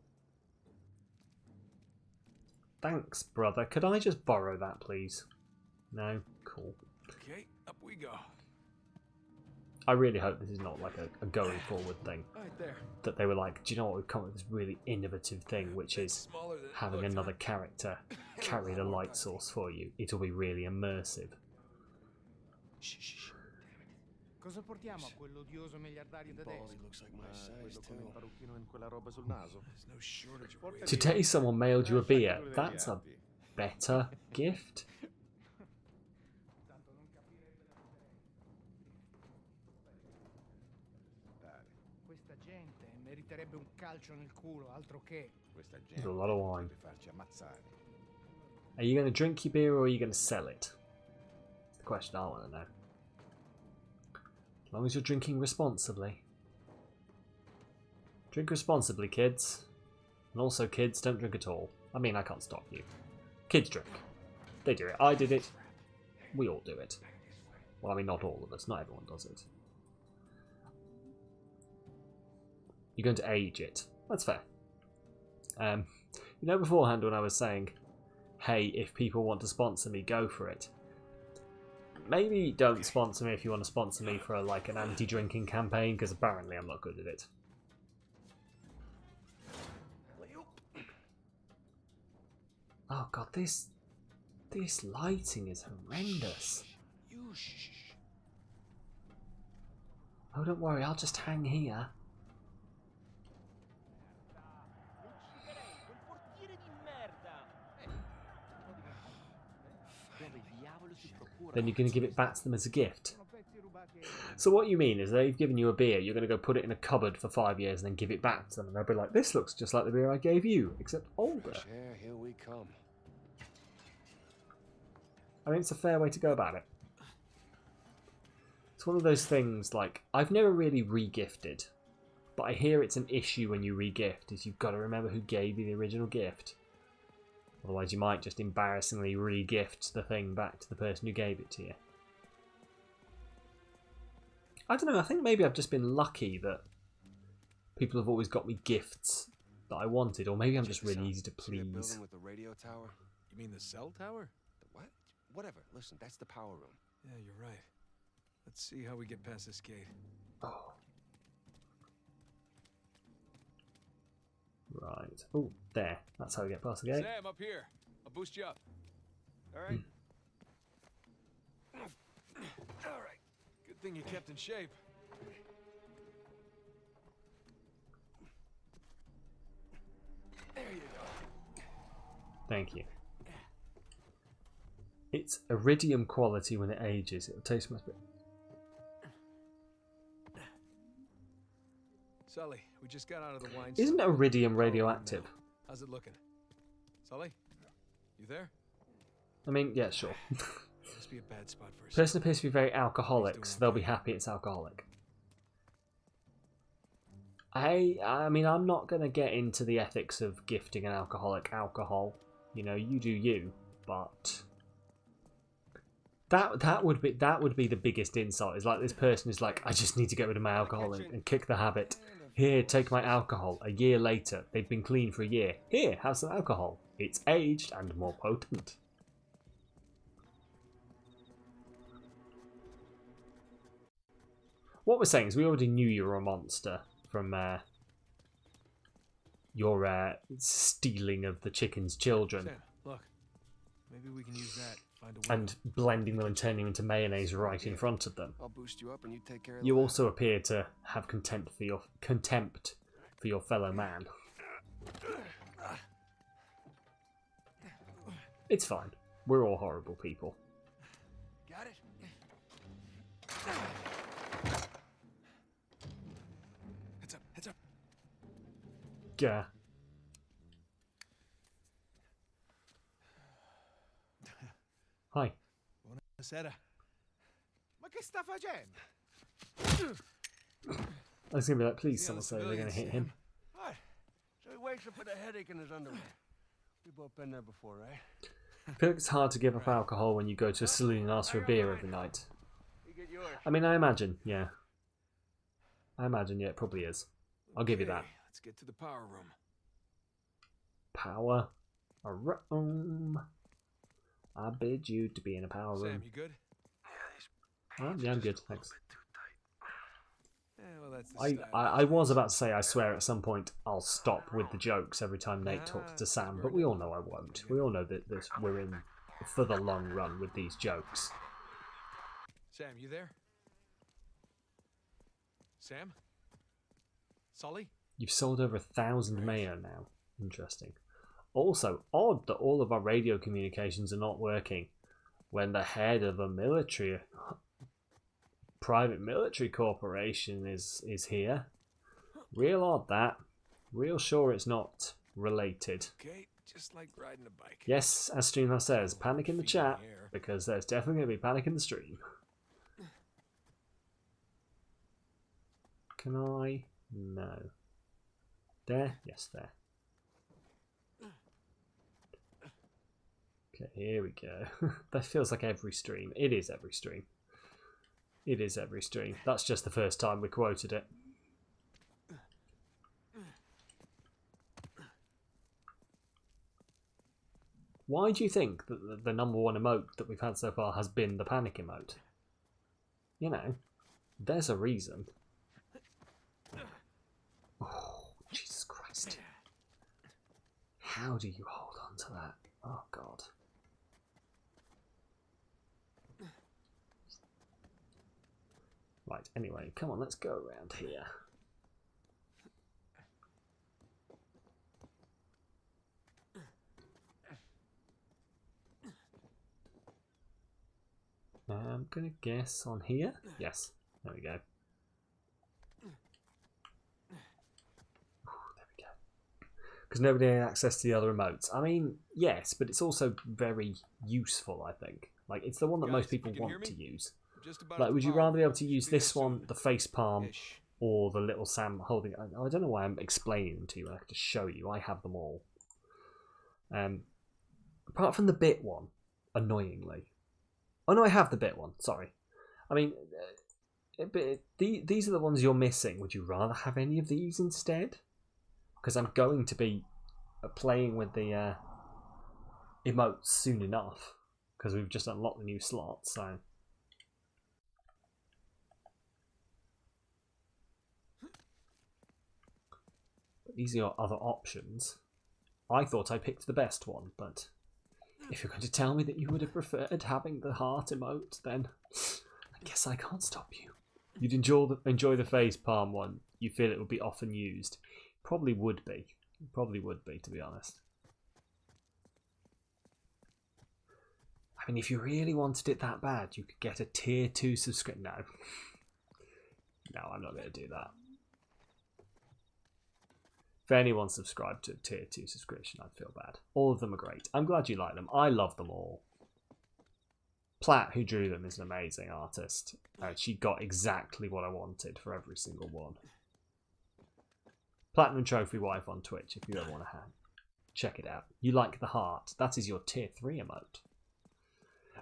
Thanks, brother. Could I just borrow that, please? No? Cool. Okay, up we go. I really hope this is not like a going forward thing. Right there. That they were like, do you know what, we've come up with this really innovative thing, which is having another character carry the light source for you. It'll be really immersive. Cosa portiamo a quell'odioso miliardario tedesco? Looks like my size Quello con il too. parrucchino in quella roba sul naso. There's no shortage of ways. Today someone mailed you a beer. That's a better gift. Questa gente meriterebbe un calcio nel culo, altro che. Questa There's gente a lot of wine. deve farci ammazzare. Are you going to drink your beer or are you going to sell it? That's the question I want to know. As long as you're drinking responsibly. Drink responsibly, kids. And also, kids, don't drink at all. I mean, I can't stop you. Kids drink. They do it. I did it. We all do it. Well, I mean, not all of us. Not everyone does it. You're going to age it. That's fair. You know, beforehand when I was saying, hey, if people want to sponsor me, go for it. Maybe don't sponsor me if you want to sponsor me for like an anti-drinking campaign, because apparently I'm not good at it. Oh god, this lighting is horrendous. Oh, don't worry, I'll just hang here. Then you're going to give it back to them as a gift. So what you mean is they've given you a beer, you're going to go put it in a cupboard for 5 years and then give it back to them, and they'll be like, this looks just like the beer I gave you, except older. Yeah, here we come. I mean, it's a fair way to go about it. It's one of those things, like, I've never really re-gifted, but I hear it's an issue when you re-gift, is you've got to remember who gave you the original gift. Otherwise you might just embarrassingly re-gift the thing back to the person who gave it to you. I don't know, I think maybe I've just been lucky that people have always got me gifts that I wanted, or maybe I'm just really easy to See that please. building with the radio tower? You mean the cell tower? The what? Whatever. Listen, that's the power room. Yeah, you're right. Let's see how we get past this gate. Oh. Right. Oh, there. That's how we get past the gate. Sam, up here. I'll boost you up. All right. All right. Good thing you kept in shape. There you go. Thank you. It's iridium quality when it ages. It'll taste much better. Sully, we just got out of the wine. Isn't iridium radioactive? How's it looking? Sully? You there? I mean, yeah, sure. Must be a bad spot for us. Person appears to be very alcoholic, so they'll be happy it's alcoholic. I mean, I'm not going to get into the ethics of gifting an alcoholic alcohol. You know, you do you, but that would be the biggest insult. Is like this person is like, I just need to get rid of my alcohol and kick the habit. Here, take my alcohol. A year later, they've been clean for a year. Here, have some alcohol. It's aged and more potent. What we're saying is we already knew you were a monster from your stealing of the chicken's children. Sam, look. Maybe we can use that. Find a way. And blending them and turning them into mayonnaise right in front of them. I'll boost you up and you take care of You the also appear to have contempt for your fellow man. It's fine. We're all horrible people. Got it? Heads up, heads up. Yeah. Hi. Buonasera. Ma che sta facendo? I was gonna be like, please, someone say they're gonna hit him. What? So he wakes up with a headache in his underwear. We've both been there before, right? I feel like it's hard to give up alcohol when you go to a saloon and ask for a beer every night. You get yours. I mean, I imagine, yeah. It probably is. I'll give you that. Let's get to the power room. Power room. I bid you to be in a power room. Sam, you good? Yeah, I'm good, thanks. Yeah, well, that's the style. I was about to say, I swear at some point I'll stop with the jokes every time Nate talks to Sam, but we all know I won't. We all know that we're in for the long run with these jokes. Sam, you there? Sam? Sully? You've sold over 1,000 mayo now. Interesting. Also, odd that all of our radio communications are not working when the head of a private military corporation is here. Real odd that. Real sure it's not related. Okay, just like riding a bike. Yes, as Streamhouse says, panic in the chat, because there's definitely going to be panic in the stream. Can I? No. There? Yes, there. Okay, here we go. That feels like every stream. It is every stream. It is every stream. That's just the first time we quoted it. Why do you think that the number one emote that we've had so far has been the panic emote? You know, there's a reason. Oh, Jesus Christ. How do you hold on to that? Oh, God. Right, anyway, come on, let's go around here. I'm gonna guess on here. Yes, there we go. There we go. Because nobody had access to the other remotes. I mean, yes, but it's also very useful, I think. Like, it's the one that most people want to use. Like, would you rather be able to use this one, the face palm, or the little Sam holding it? I don't know why I'm explaining them to you. I have to show you. I have them all. Apart from the bit one, annoyingly. Oh no, I have the bit one. Sorry. I mean, these are the ones you're missing. Would you rather have any of these instead? Because I'm going to be playing with the emotes soon enough, because we've just unlocked the new slots, so... But these are your other options. I thought I picked the best one, but if you're going to tell me that you would have preferred having the heart emote, then I guess I can't stop you. You'd enjoy the face palm one. You feel it would be often used. Probably would be. Probably would be, to be honest. I mean, if you really wanted it that bad, you could get a tier 2 subscription. No. No, I'm not going to do that. If anyone subscribed to a tier 2 subscription, I'd feel bad. All of them are great. I'm glad you like them. I love them all. Platt, who drew them, is an amazing artist. She got exactly what I wanted for every single one. Platinum Trophy Wife on Twitch, if you ever want to check it out. You like the heart. That is your tier 3 emote.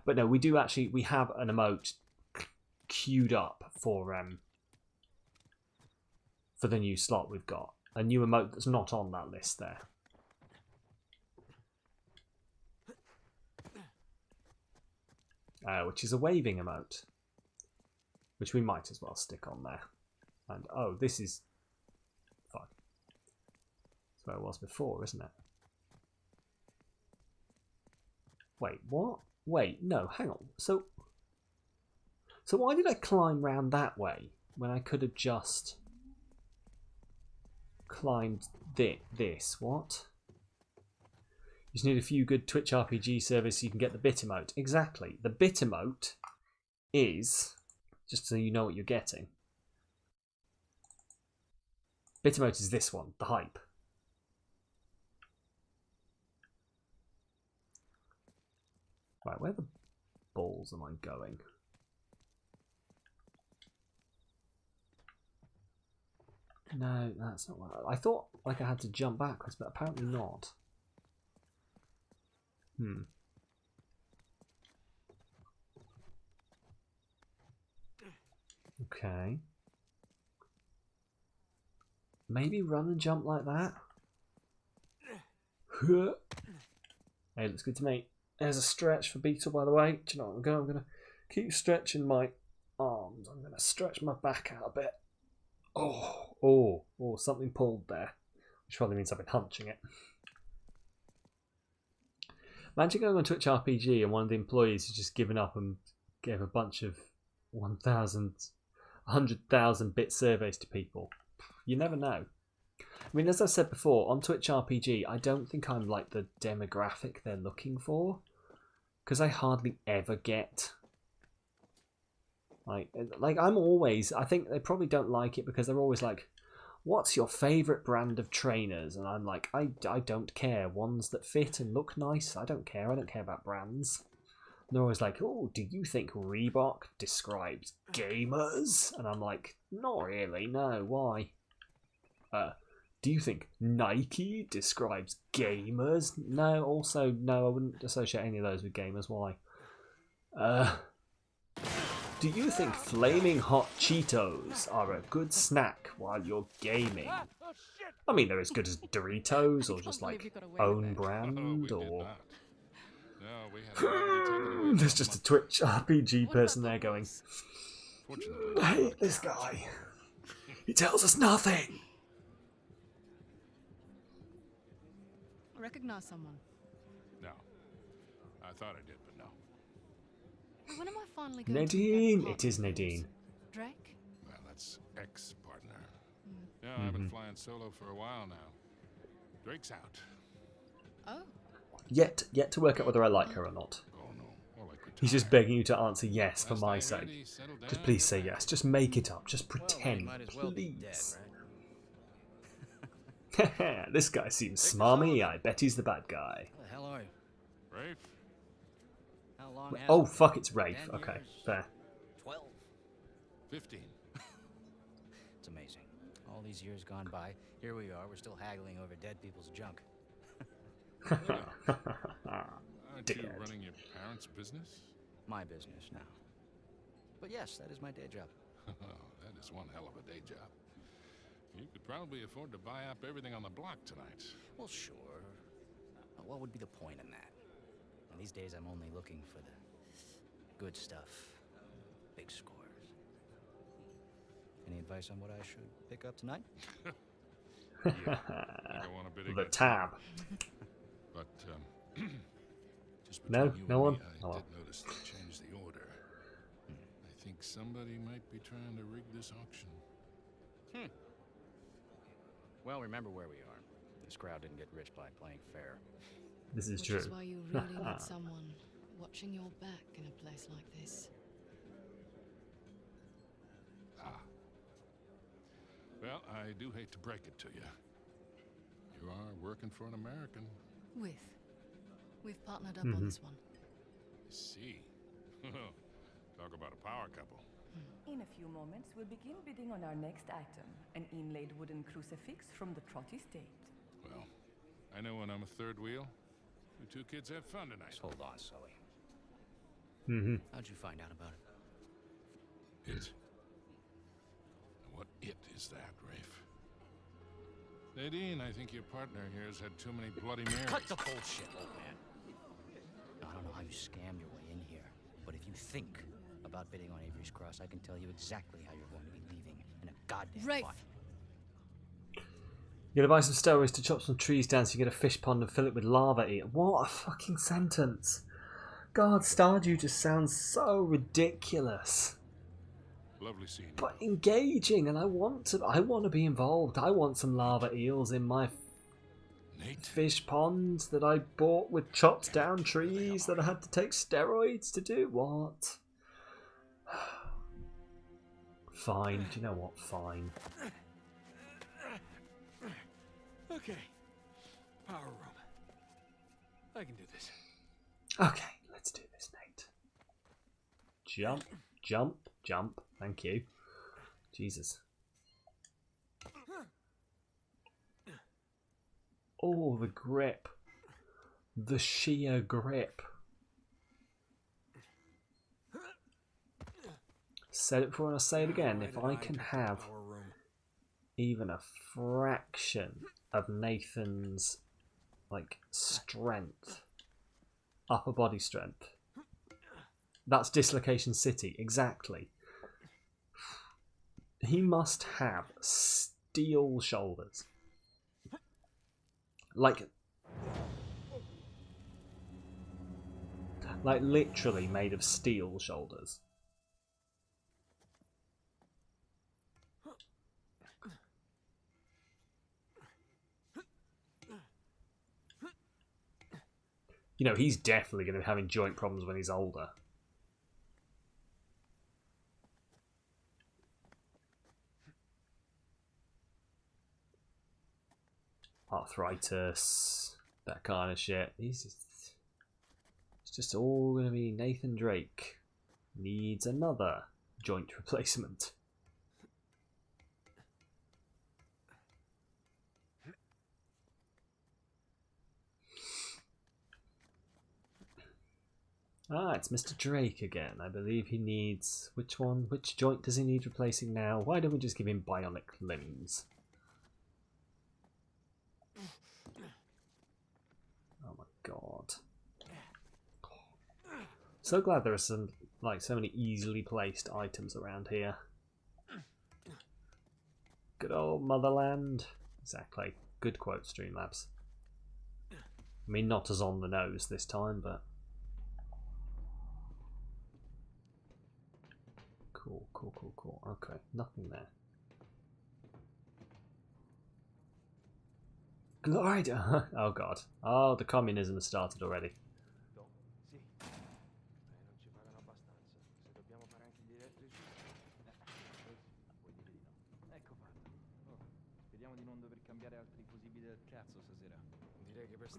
But no, we have an emote queued up for the new slot we've got. A new emote that's not on that list there. Which is a waving emote. Which we might as well stick on there. And, oh, this is fine. That's where it was before, isn't it? Wait, what? Wait, no, hang on. So why did I climb round that way when I could have just climbed this? What? You just need a few good Twitch RPG servers so you can get the bit emote. Exactly. The bit emote is, just so you know what you're getting, bit emote is this one, the hype. Right, where the balls am I going? No, that's not what I thought. Like I had to jump backwards, but apparently not. Okay. Maybe run and jump like that. Hey, looks good to me. There's a stretch for Beetle, by the way. Do you know what I'm gonna keep stretching my arms. I'm gonna stretch my back out a bit. Oh, something pulled there. Which probably means I've been hunching it. Imagine going on Twitch RPG and one of the employees has just given up and gave a bunch of 100,000 bit surveys to people. You never know. I mean, as I said before, on Twitch RPG, I don't think I'm like the demographic they're looking for. Because I hardly ever get... Like I'm always... I think they probably don't like it because they're always like, what's your favourite brand of trainers? And I'm like, I don't care. Ones that fit and look nice. I don't care. I don't care about brands. And they're always like, oh, do you think Reebok describes gamers? And I'm like, not really. No, why? Do you think Nike describes gamers? No, also, no, I wouldn't associate any of those with gamers. Why? Do you think Flaming Hot Cheetos are a good snack while you're gaming? I mean, they're as good as Doritos or just like own brand or... There's just a Twitch RPG person there going, I hate this guy. He tells us nothing. Recognize someone? No. I thought I did, but no. When am I finally going Nadine! to It is Nadine. Drake? Well, that's ex-partner. Yeah, I've been flying solo for a while now. Drake's out. Oh. Yet to work out whether I like her or not. Oh, no. Well, I could He's just try. begging you to answer yes for my sake. Just please say yes. Just make it up. Just pretend, please. This guy seems smarmy. I bet he's the bad guy. How the hell are you? Rafe? How long has Oh, it fuck, been? it's Rafe. 10 Okay, years? fair. 12. 15. It's amazing. All these years gone by, here we are, we're still haggling over dead people's junk. Aren't you Dickhead. running your parents' business? My business now. But yes, that is my day job. That is one hell of a day job. You could probably afford to buy up everything on the block tonight. Well, sure. What would be the point in that? And these days, I'm only looking for the good stuff. Big scores. Any advice on what I should pick up tonight? Yeah, I don't want a bit of The gut tab. But just No, between you no and one. me, I Oh. did notice they changed the order. I think somebody might be trying to rig this auction. Well, remember where we are. This crowd didn't get rich by playing fair. This is Which true. is why you really need someone watching your back in a place like this. Well, I do hate to break it to you. You are working for an American. We've partnered up on this one. I see. Talk about a power couple. In a few moments, we'll begin bidding on our next item, an inlaid wooden crucifix from the Trot estate. Well, I know when I'm a third wheel, you two kids have fun tonight. Just hold on, Sully. How'd you find out about it? It. What it is that, Rafe? Nadine, I think your partner here has had too many Bloody Marys. Cut the bullshit, old man. I don't know how you scammed your way in here, but if you think about bidding on Avery's Cross, I can tell you exactly how you're going to be leaving in a goddamn Rafe. fight. You're gonna buy some steroids to chop some trees down so you get a fish pond and fill it with lava eat. What a fucking sentence. God, Stardew just sounds so ridiculous. Lovely seeing you. But engaging, and I want to be involved. I want some lava eels in my Nate? fish ponds that I bought with chopped down trees that I had to take steroids to do. What? Fine. Do you know what? Fine. Okay. Power room. I can do this. Okay, let's do this, Nate. Jump, jump, jump. Thank you. Jesus. Oh, the grip. The sheer grip. Said it before and I'll say it again. If I can have even a fraction of Nathan's strength, upper body strength, that's Dislocation City, exactly. He must have steel shoulders. Like literally made of steel shoulders. You know, he's definitely going to be having joint problems when he's older. Arthritis, that kind of shit. It's just all going to be Nathan Drake needs another joint replacement. Ah, it's Mr. Drake again. I believe he needs... Which one? Which joint does he need replacing now? Why don't we just give him bionic limbs? Oh my god. So glad there are some, so many easily placed items around here. Good old motherland. Exactly. Good quote, Streamlabs. I mean, not as on the nose this time, but... Cool. Okay, nothing there. Glory to... Oh god. Oh, the communism has started already.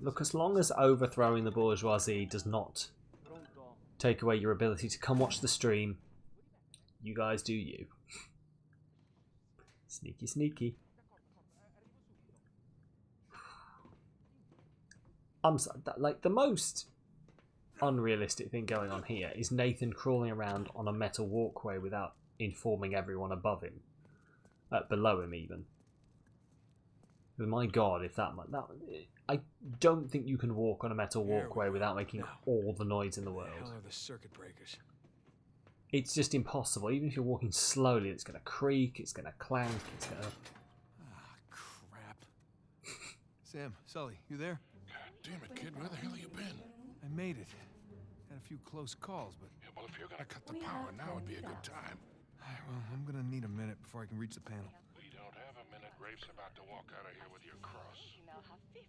Look, as long as overthrowing the bourgeoisie does not take away your ability to come watch the stream, you guys do you. Sneaky, sneaky. The most unrealistic thing going on here is Nathan crawling around on a metal walkway without informing everyone above him. Below him, even. My God, if that I don't think you can walk on a metal walkway without making all the noise in the world. Hell are the circuit breakers? It's just impossible. Even if you're walking slowly, it's going to creak, it's going to clank, it's going to... Ah, crap. Sam, Sully, you there? God damn it, kid. Where the hell have you been? I made it. Had a few close calls, but... Yeah, well, if you're gonna cut the power, now would be a good time. Well, I'm gonna need a minute before I can reach the panel. We don't have a minute. Rafe's about to walk out of here with your cross.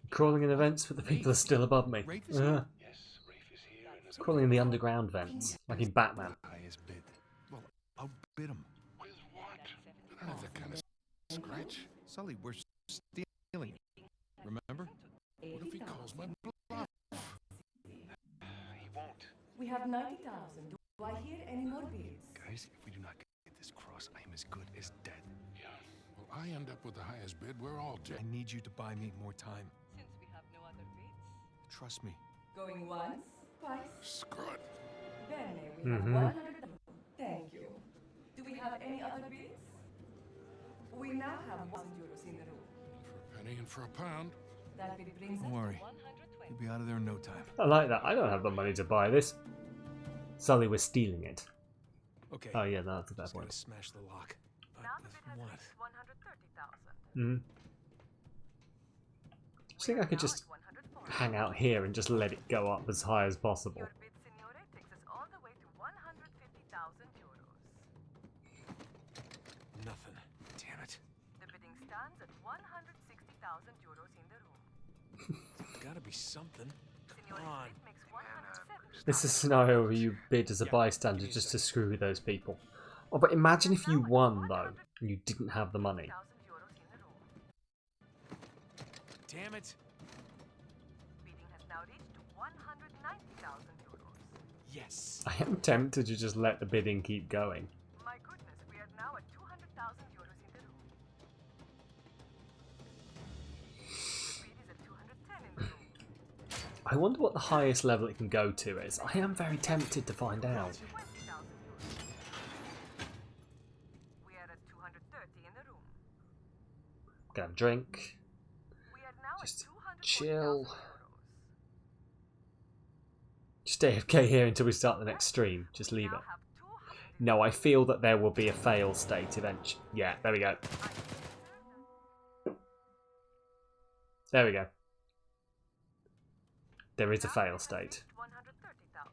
Crawling in the vents, but the people are still above me. Yes, Rafe is here. And Crawling in the underground vents, like in Batman. Highest bid. Well, I'll bid him. with what? I don't have that kind of scratch. Sully, we're stealing. Remember? What if he calls my bluff? He won't. We have 90,000. Do I hear any more bids? Guys, if we do not get this cross, I am as good as dead. Yeah. Well, I end up with the highest bid. We're all dead. I need you to buy me more time. Since we have no other bids. Trust me. Going once, twice. Screw it. Bene, we have 100. Thank you. Do we have any other bids? We now have 1,000 euros in the room. For a penny and for a pound. That bid brings Don't us worry. to 120. You'll be out of there in no time. I like that. I don't have the money to buy this. Sully was stealing it. Okay. Oh yeah, that's a fair Just gotta point. smash the lock. But Now the with bid has what? reached 130,000. Hmm. Do you think I could just hang out here and just let it go up as high as possible? Your bid, signore, takes us all the way to 150,000 euros. Nothing. Damn it. The bidding stands at 160,000 euros in the room. Gotta be something. Signore, Come on. bid makes 170. This is a scenario where you bid as a bystander just to screw with those people. Oh, but imagine if you won though, and you didn't have the money. 1,000 euros in the room. Damn it. Bidding has now reached to 190,000 euros. Yes. I am tempted to just let the bidding keep going. My goodness, we are now at 200,000 euros in the room. The bid is at 210 in the room. I wonder what the highest level it can go to is. I am very tempted to find out. 20,000 euros. We are at 230 in the room. Gonna have a drink. We are now Just at 240,000 chill. euros. Just AFK here until we start the next stream. Just leave it. No, I feel that there will be a fail state eventually. Yeah, there we go. There we go. There is a fail state. 130,000.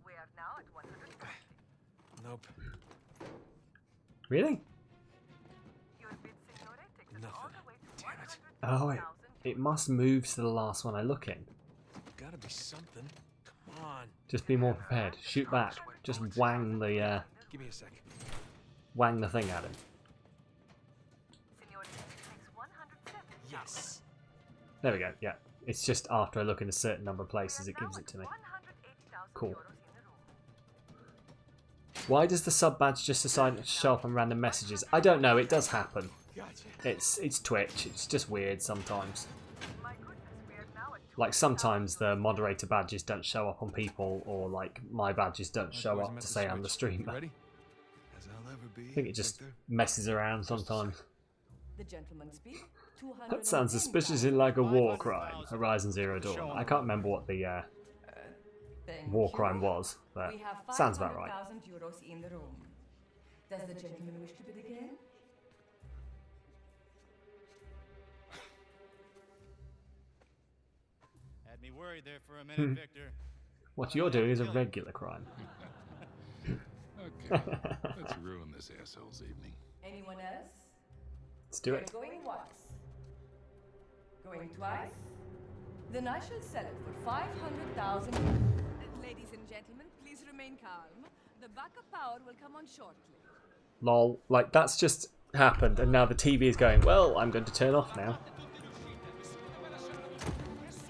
We are now at 150. Nope. Really? Your bid, signore, takes us all Nothing. the way to Damn it. 100,000 Oh, it must move to the last one I look in. Gotta be something. Come on. Just be more prepared. Shoot back. Just wang the Give me a sec. wang the thing at him. Signore, bid makes 170,000. Yes. There we go. Yeah, it's just after I look in a certain number of places it gives it to me. 180,000 Cool. euros in the room. Why does the sub badge just decide to show up on random messages? I don't know. It does happen. Gotcha. It's Twitch. It's just weird sometimes. My goodness, we are now at Like sometimes the moderator badges don't show up on people, or like my badges don't show Likewise, up I'm at to the say I'm the switch. You streamer. ready? As I'll ever be. I think it just Victor. messes around sometimes. The gentleman speak. That sounds suspiciously like a war crime. Horizon Zero Dawn. I can't remember what the war crime was, but We have sounds about right. 500,000 euros in the room. Does the gentleman wish to bid again? Had me worried there for a minute, Victor. What you're doing is a regular crime. Okay, let's ruin this asshole's evening. Anyone else? Let's do it. Going once. Going twice? Then I shall sell it for 500,000. Ladies and gentlemen, please remain calm. The backup power will come on shortly. Lol. Like, that's just happened, and now the TV is going, well, I'm going to turn off now.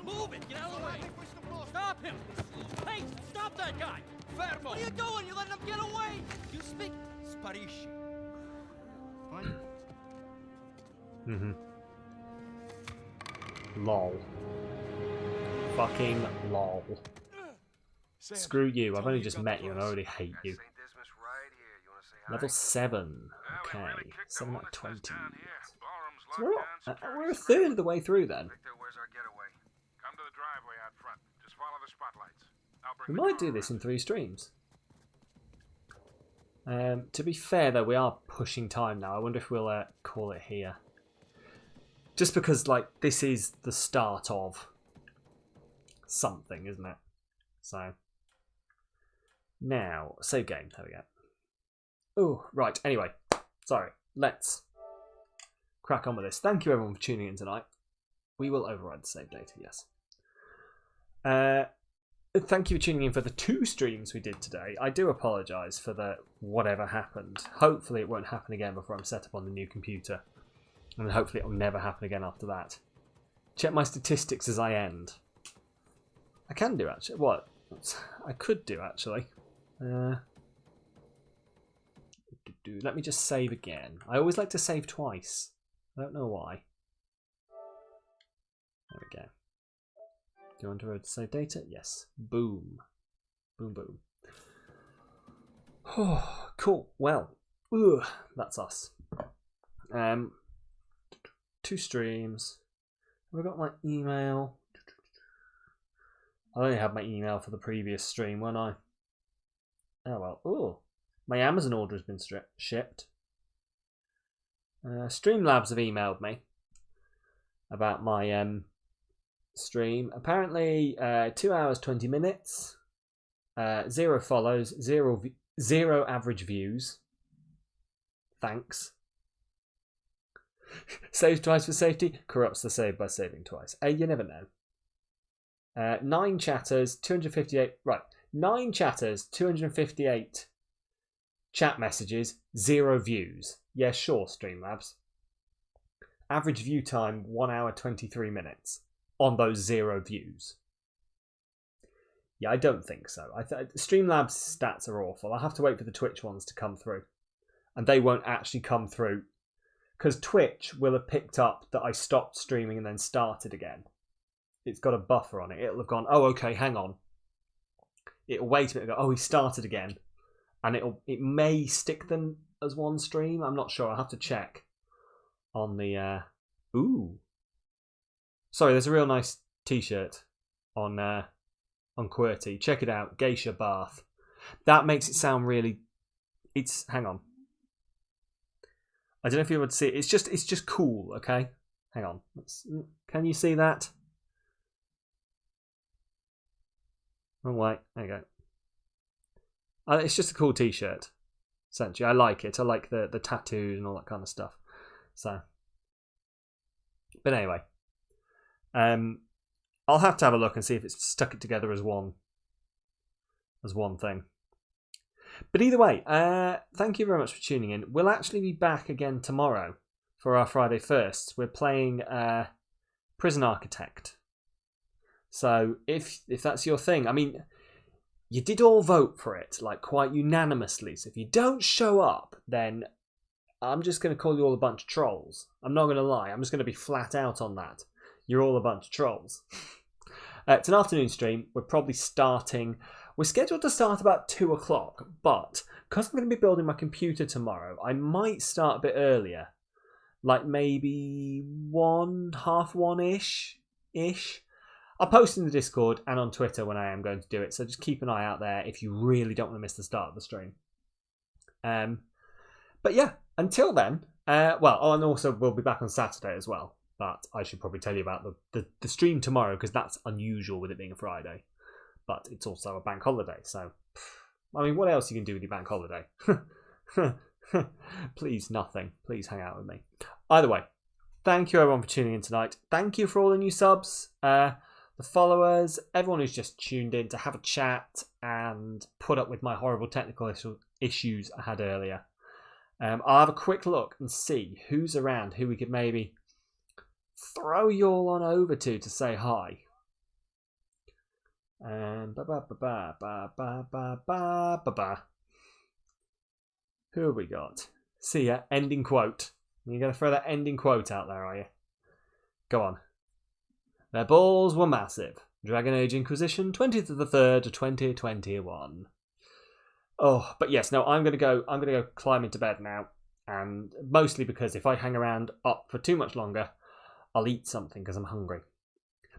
Move it! Get out of the way! Stop him! Hey, stop that guy! Fermo! What are you doing? You letting him get away? You speak Spanish. Mm-hmm. Lol. Fucking lol. Sam, Screw you, I've tell me only you just got met the you and I cross. already hate you. St. Dismas right here. You want to say hi? Level 7. Well, Okay, 7 out of 20. So we're a third of the way through then. We might do this in 3 streams. To be fair though, we are pushing time now. I wonder if we'll call it here. Just because, like, this is the start of something, isn't it? So, now, save game. There we go. Oh, right. Anyway, sorry. Let's crack on with this. Thank you everyone for tuning in tonight. We will override the save data, yes. Thank you for tuning in for the 2 streams we did today. I do apologise for the whatever happened. Hopefully it won't happen again before I'm set up on the new computer. And then hopefully it will never happen again after that. Check my statistics as I end. I can do, actually. What? I could do, actually. Let me just save again. I always like to save twice. I don't know why. There we go. Do you want to save data? Yes. Boom. Boom, boom. Oh, cool. Well, that's us. 2 streams. Have I got my email? I only had my email for the previous stream, won't I? Oh well. Oh, my Amazon order has been shipped. Streamlabs have emailed me about my stream. Apparently, 2 hours 20 minutes, 0 follows, 0 average views. Thanks. Saves twice for safety, corrupts the save by saving twice. You never know. 9 chatters, 258. Right, 9 chatters, 258 chat messages, 0 views. Yeah, sure, Streamlabs. Average view time 1 hour 23 minutes on those 0 views. Yeah, I don't think so. Streamlabs stats are awful. I'll have to wait for the Twitch ones to come through, and they won't actually come through. Because Twitch will have picked up that I stopped streaming and then started again. It's got a buffer on it. It'll have gone, oh, okay, hang on. It'll wait a bit and go, oh, he started again. And it may stick them as one stream. I'm not sure. I'll have to check on the... Ooh. Sorry, there's a real nice t-shirt on QWERTY. Check it out. Geisha Bath. That makes it sound really... Hang on. I don't know if you would see it. It's just cool, okay? Hang on. Can you see that? Oh, wait. There you go. It's just a cool t-shirt, essentially. I like it. I like the tattoos and all that kind of stuff. So, but anyway, I'll have to have a look and see if it's stuck it together as one thing. But either way, thank you very much for tuning in. We'll actually be back again tomorrow for our Friday Firsts. We're playing Prison Architect. So if that's your thing, I mean, you did all vote for it, like quite unanimously. So if you don't show up, then I'm just going to call you all a bunch of trolls. I'm not going to lie. I'm just going to be flat out on that. You're all a bunch of trolls. It's an afternoon stream. We're probably starting... We're scheduled to start about 2 o'clock, but because I'm going to be building my computer tomorrow, I might start a bit earlier. Like maybe 1:30-ish. I'll post in the Discord and on Twitter when I am going to do it, so just keep an eye out there if you really don't want to miss the start of the stream. But yeah, until then, and also we'll be back on Saturday as well, but I should probably tell you about the stream tomorrow because that's unusual with it being a Friday. But it's also a bank holiday, so... I mean, what else you can do with your bank holiday? Please, nothing. Please hang out with me. Either way, thank you everyone for tuning in tonight. Thank you for all the new subs, the followers, everyone who's just tuned in to have a chat and put up with my horrible technical issues I had earlier. I'll have a quick look and see who's around, who we could maybe throw you all on over to say hi. Who have we got? See ya, ending quote. You're going to throw that ending quote out there, are you? Go on. Their balls were massive. Dragon Age Inquisition, 20th of the 3rd of 2021. Oh, but yes, no, I'm going to go climb into bed now. And mostly because if I hang around up for too much longer, I'll eat something because I'm hungry.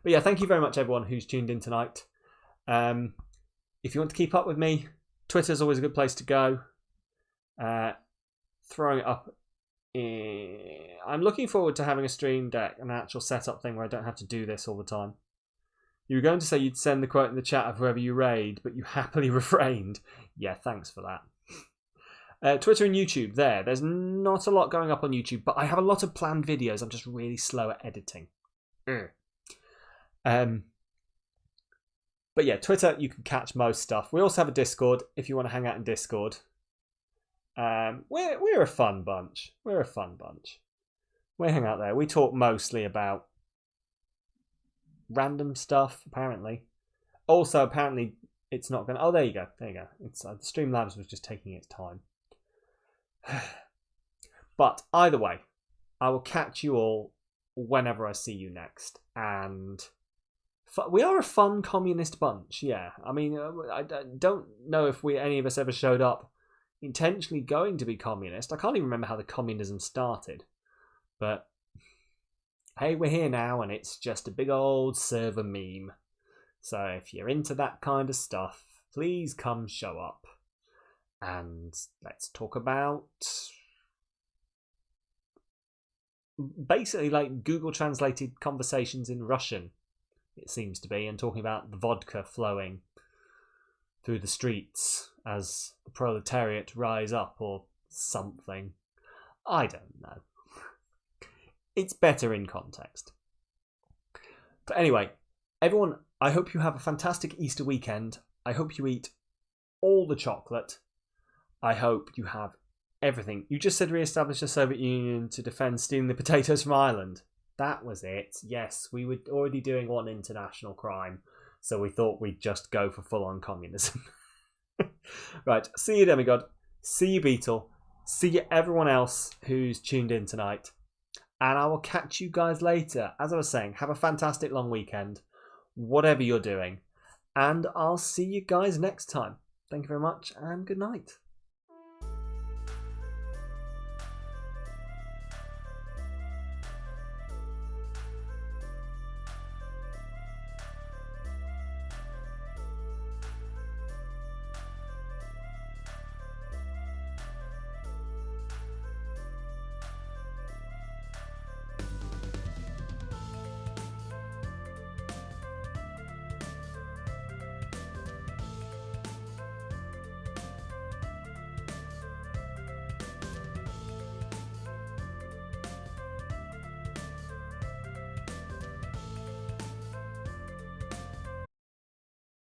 But yeah, thank you very much everyone who's tuned in tonight. If you want to keep up with me, Twitter's always a good place to go. Throwing it up. I'm looking forward to having a stream deck, an actual setup thing where I don't have to do this all the time. You were going to say you'd send the quote in the chat of whoever you raid, but you happily refrained. Yeah, thanks for that. Twitter and YouTube, there's not a lot going up on YouTube, but I have a lot of planned videos. I'm just really slow at editing. But yeah, Twitter, you can catch most stuff. We also have a Discord if you want to hang out in Discord. We're a fun bunch. We hang out there. We talk mostly about random stuff, apparently. Also, apparently, it's not going to... Oh, there you go. It's the Streamlabs was just taking its time. But either way, I will catch you all whenever I see you next. And we are a fun communist bunch, yeah. I mean, I don't know if any of us ever showed up intentionally going to be communist. I can't even remember how the communism started. But hey, we're here now, and it's just a big old server meme. So if you're into that kind of stuff, please come show up. And let's talk about basically like Google translated conversations in Russian, it seems to be, and talking about the vodka flowing through the streets as the proletariat rise up or something. I don't know. It's better in context. But anyway, everyone, I hope you have a fantastic Easter weekend. I hope you eat all the chocolate. I hope you have everything. You just said re-establish the Soviet Union to defend stealing the potatoes from Ireland. That was it. Yes, we were already doing one international crime, so we thought we'd just go for full-on communism. Right, see you, Demigod. See you, Beetle. See you, everyone else who's tuned in tonight. And I will catch you guys later. As I was saying, have a fantastic long weekend, whatever you're doing. And I'll see you guys next time. Thank you very much, and good night.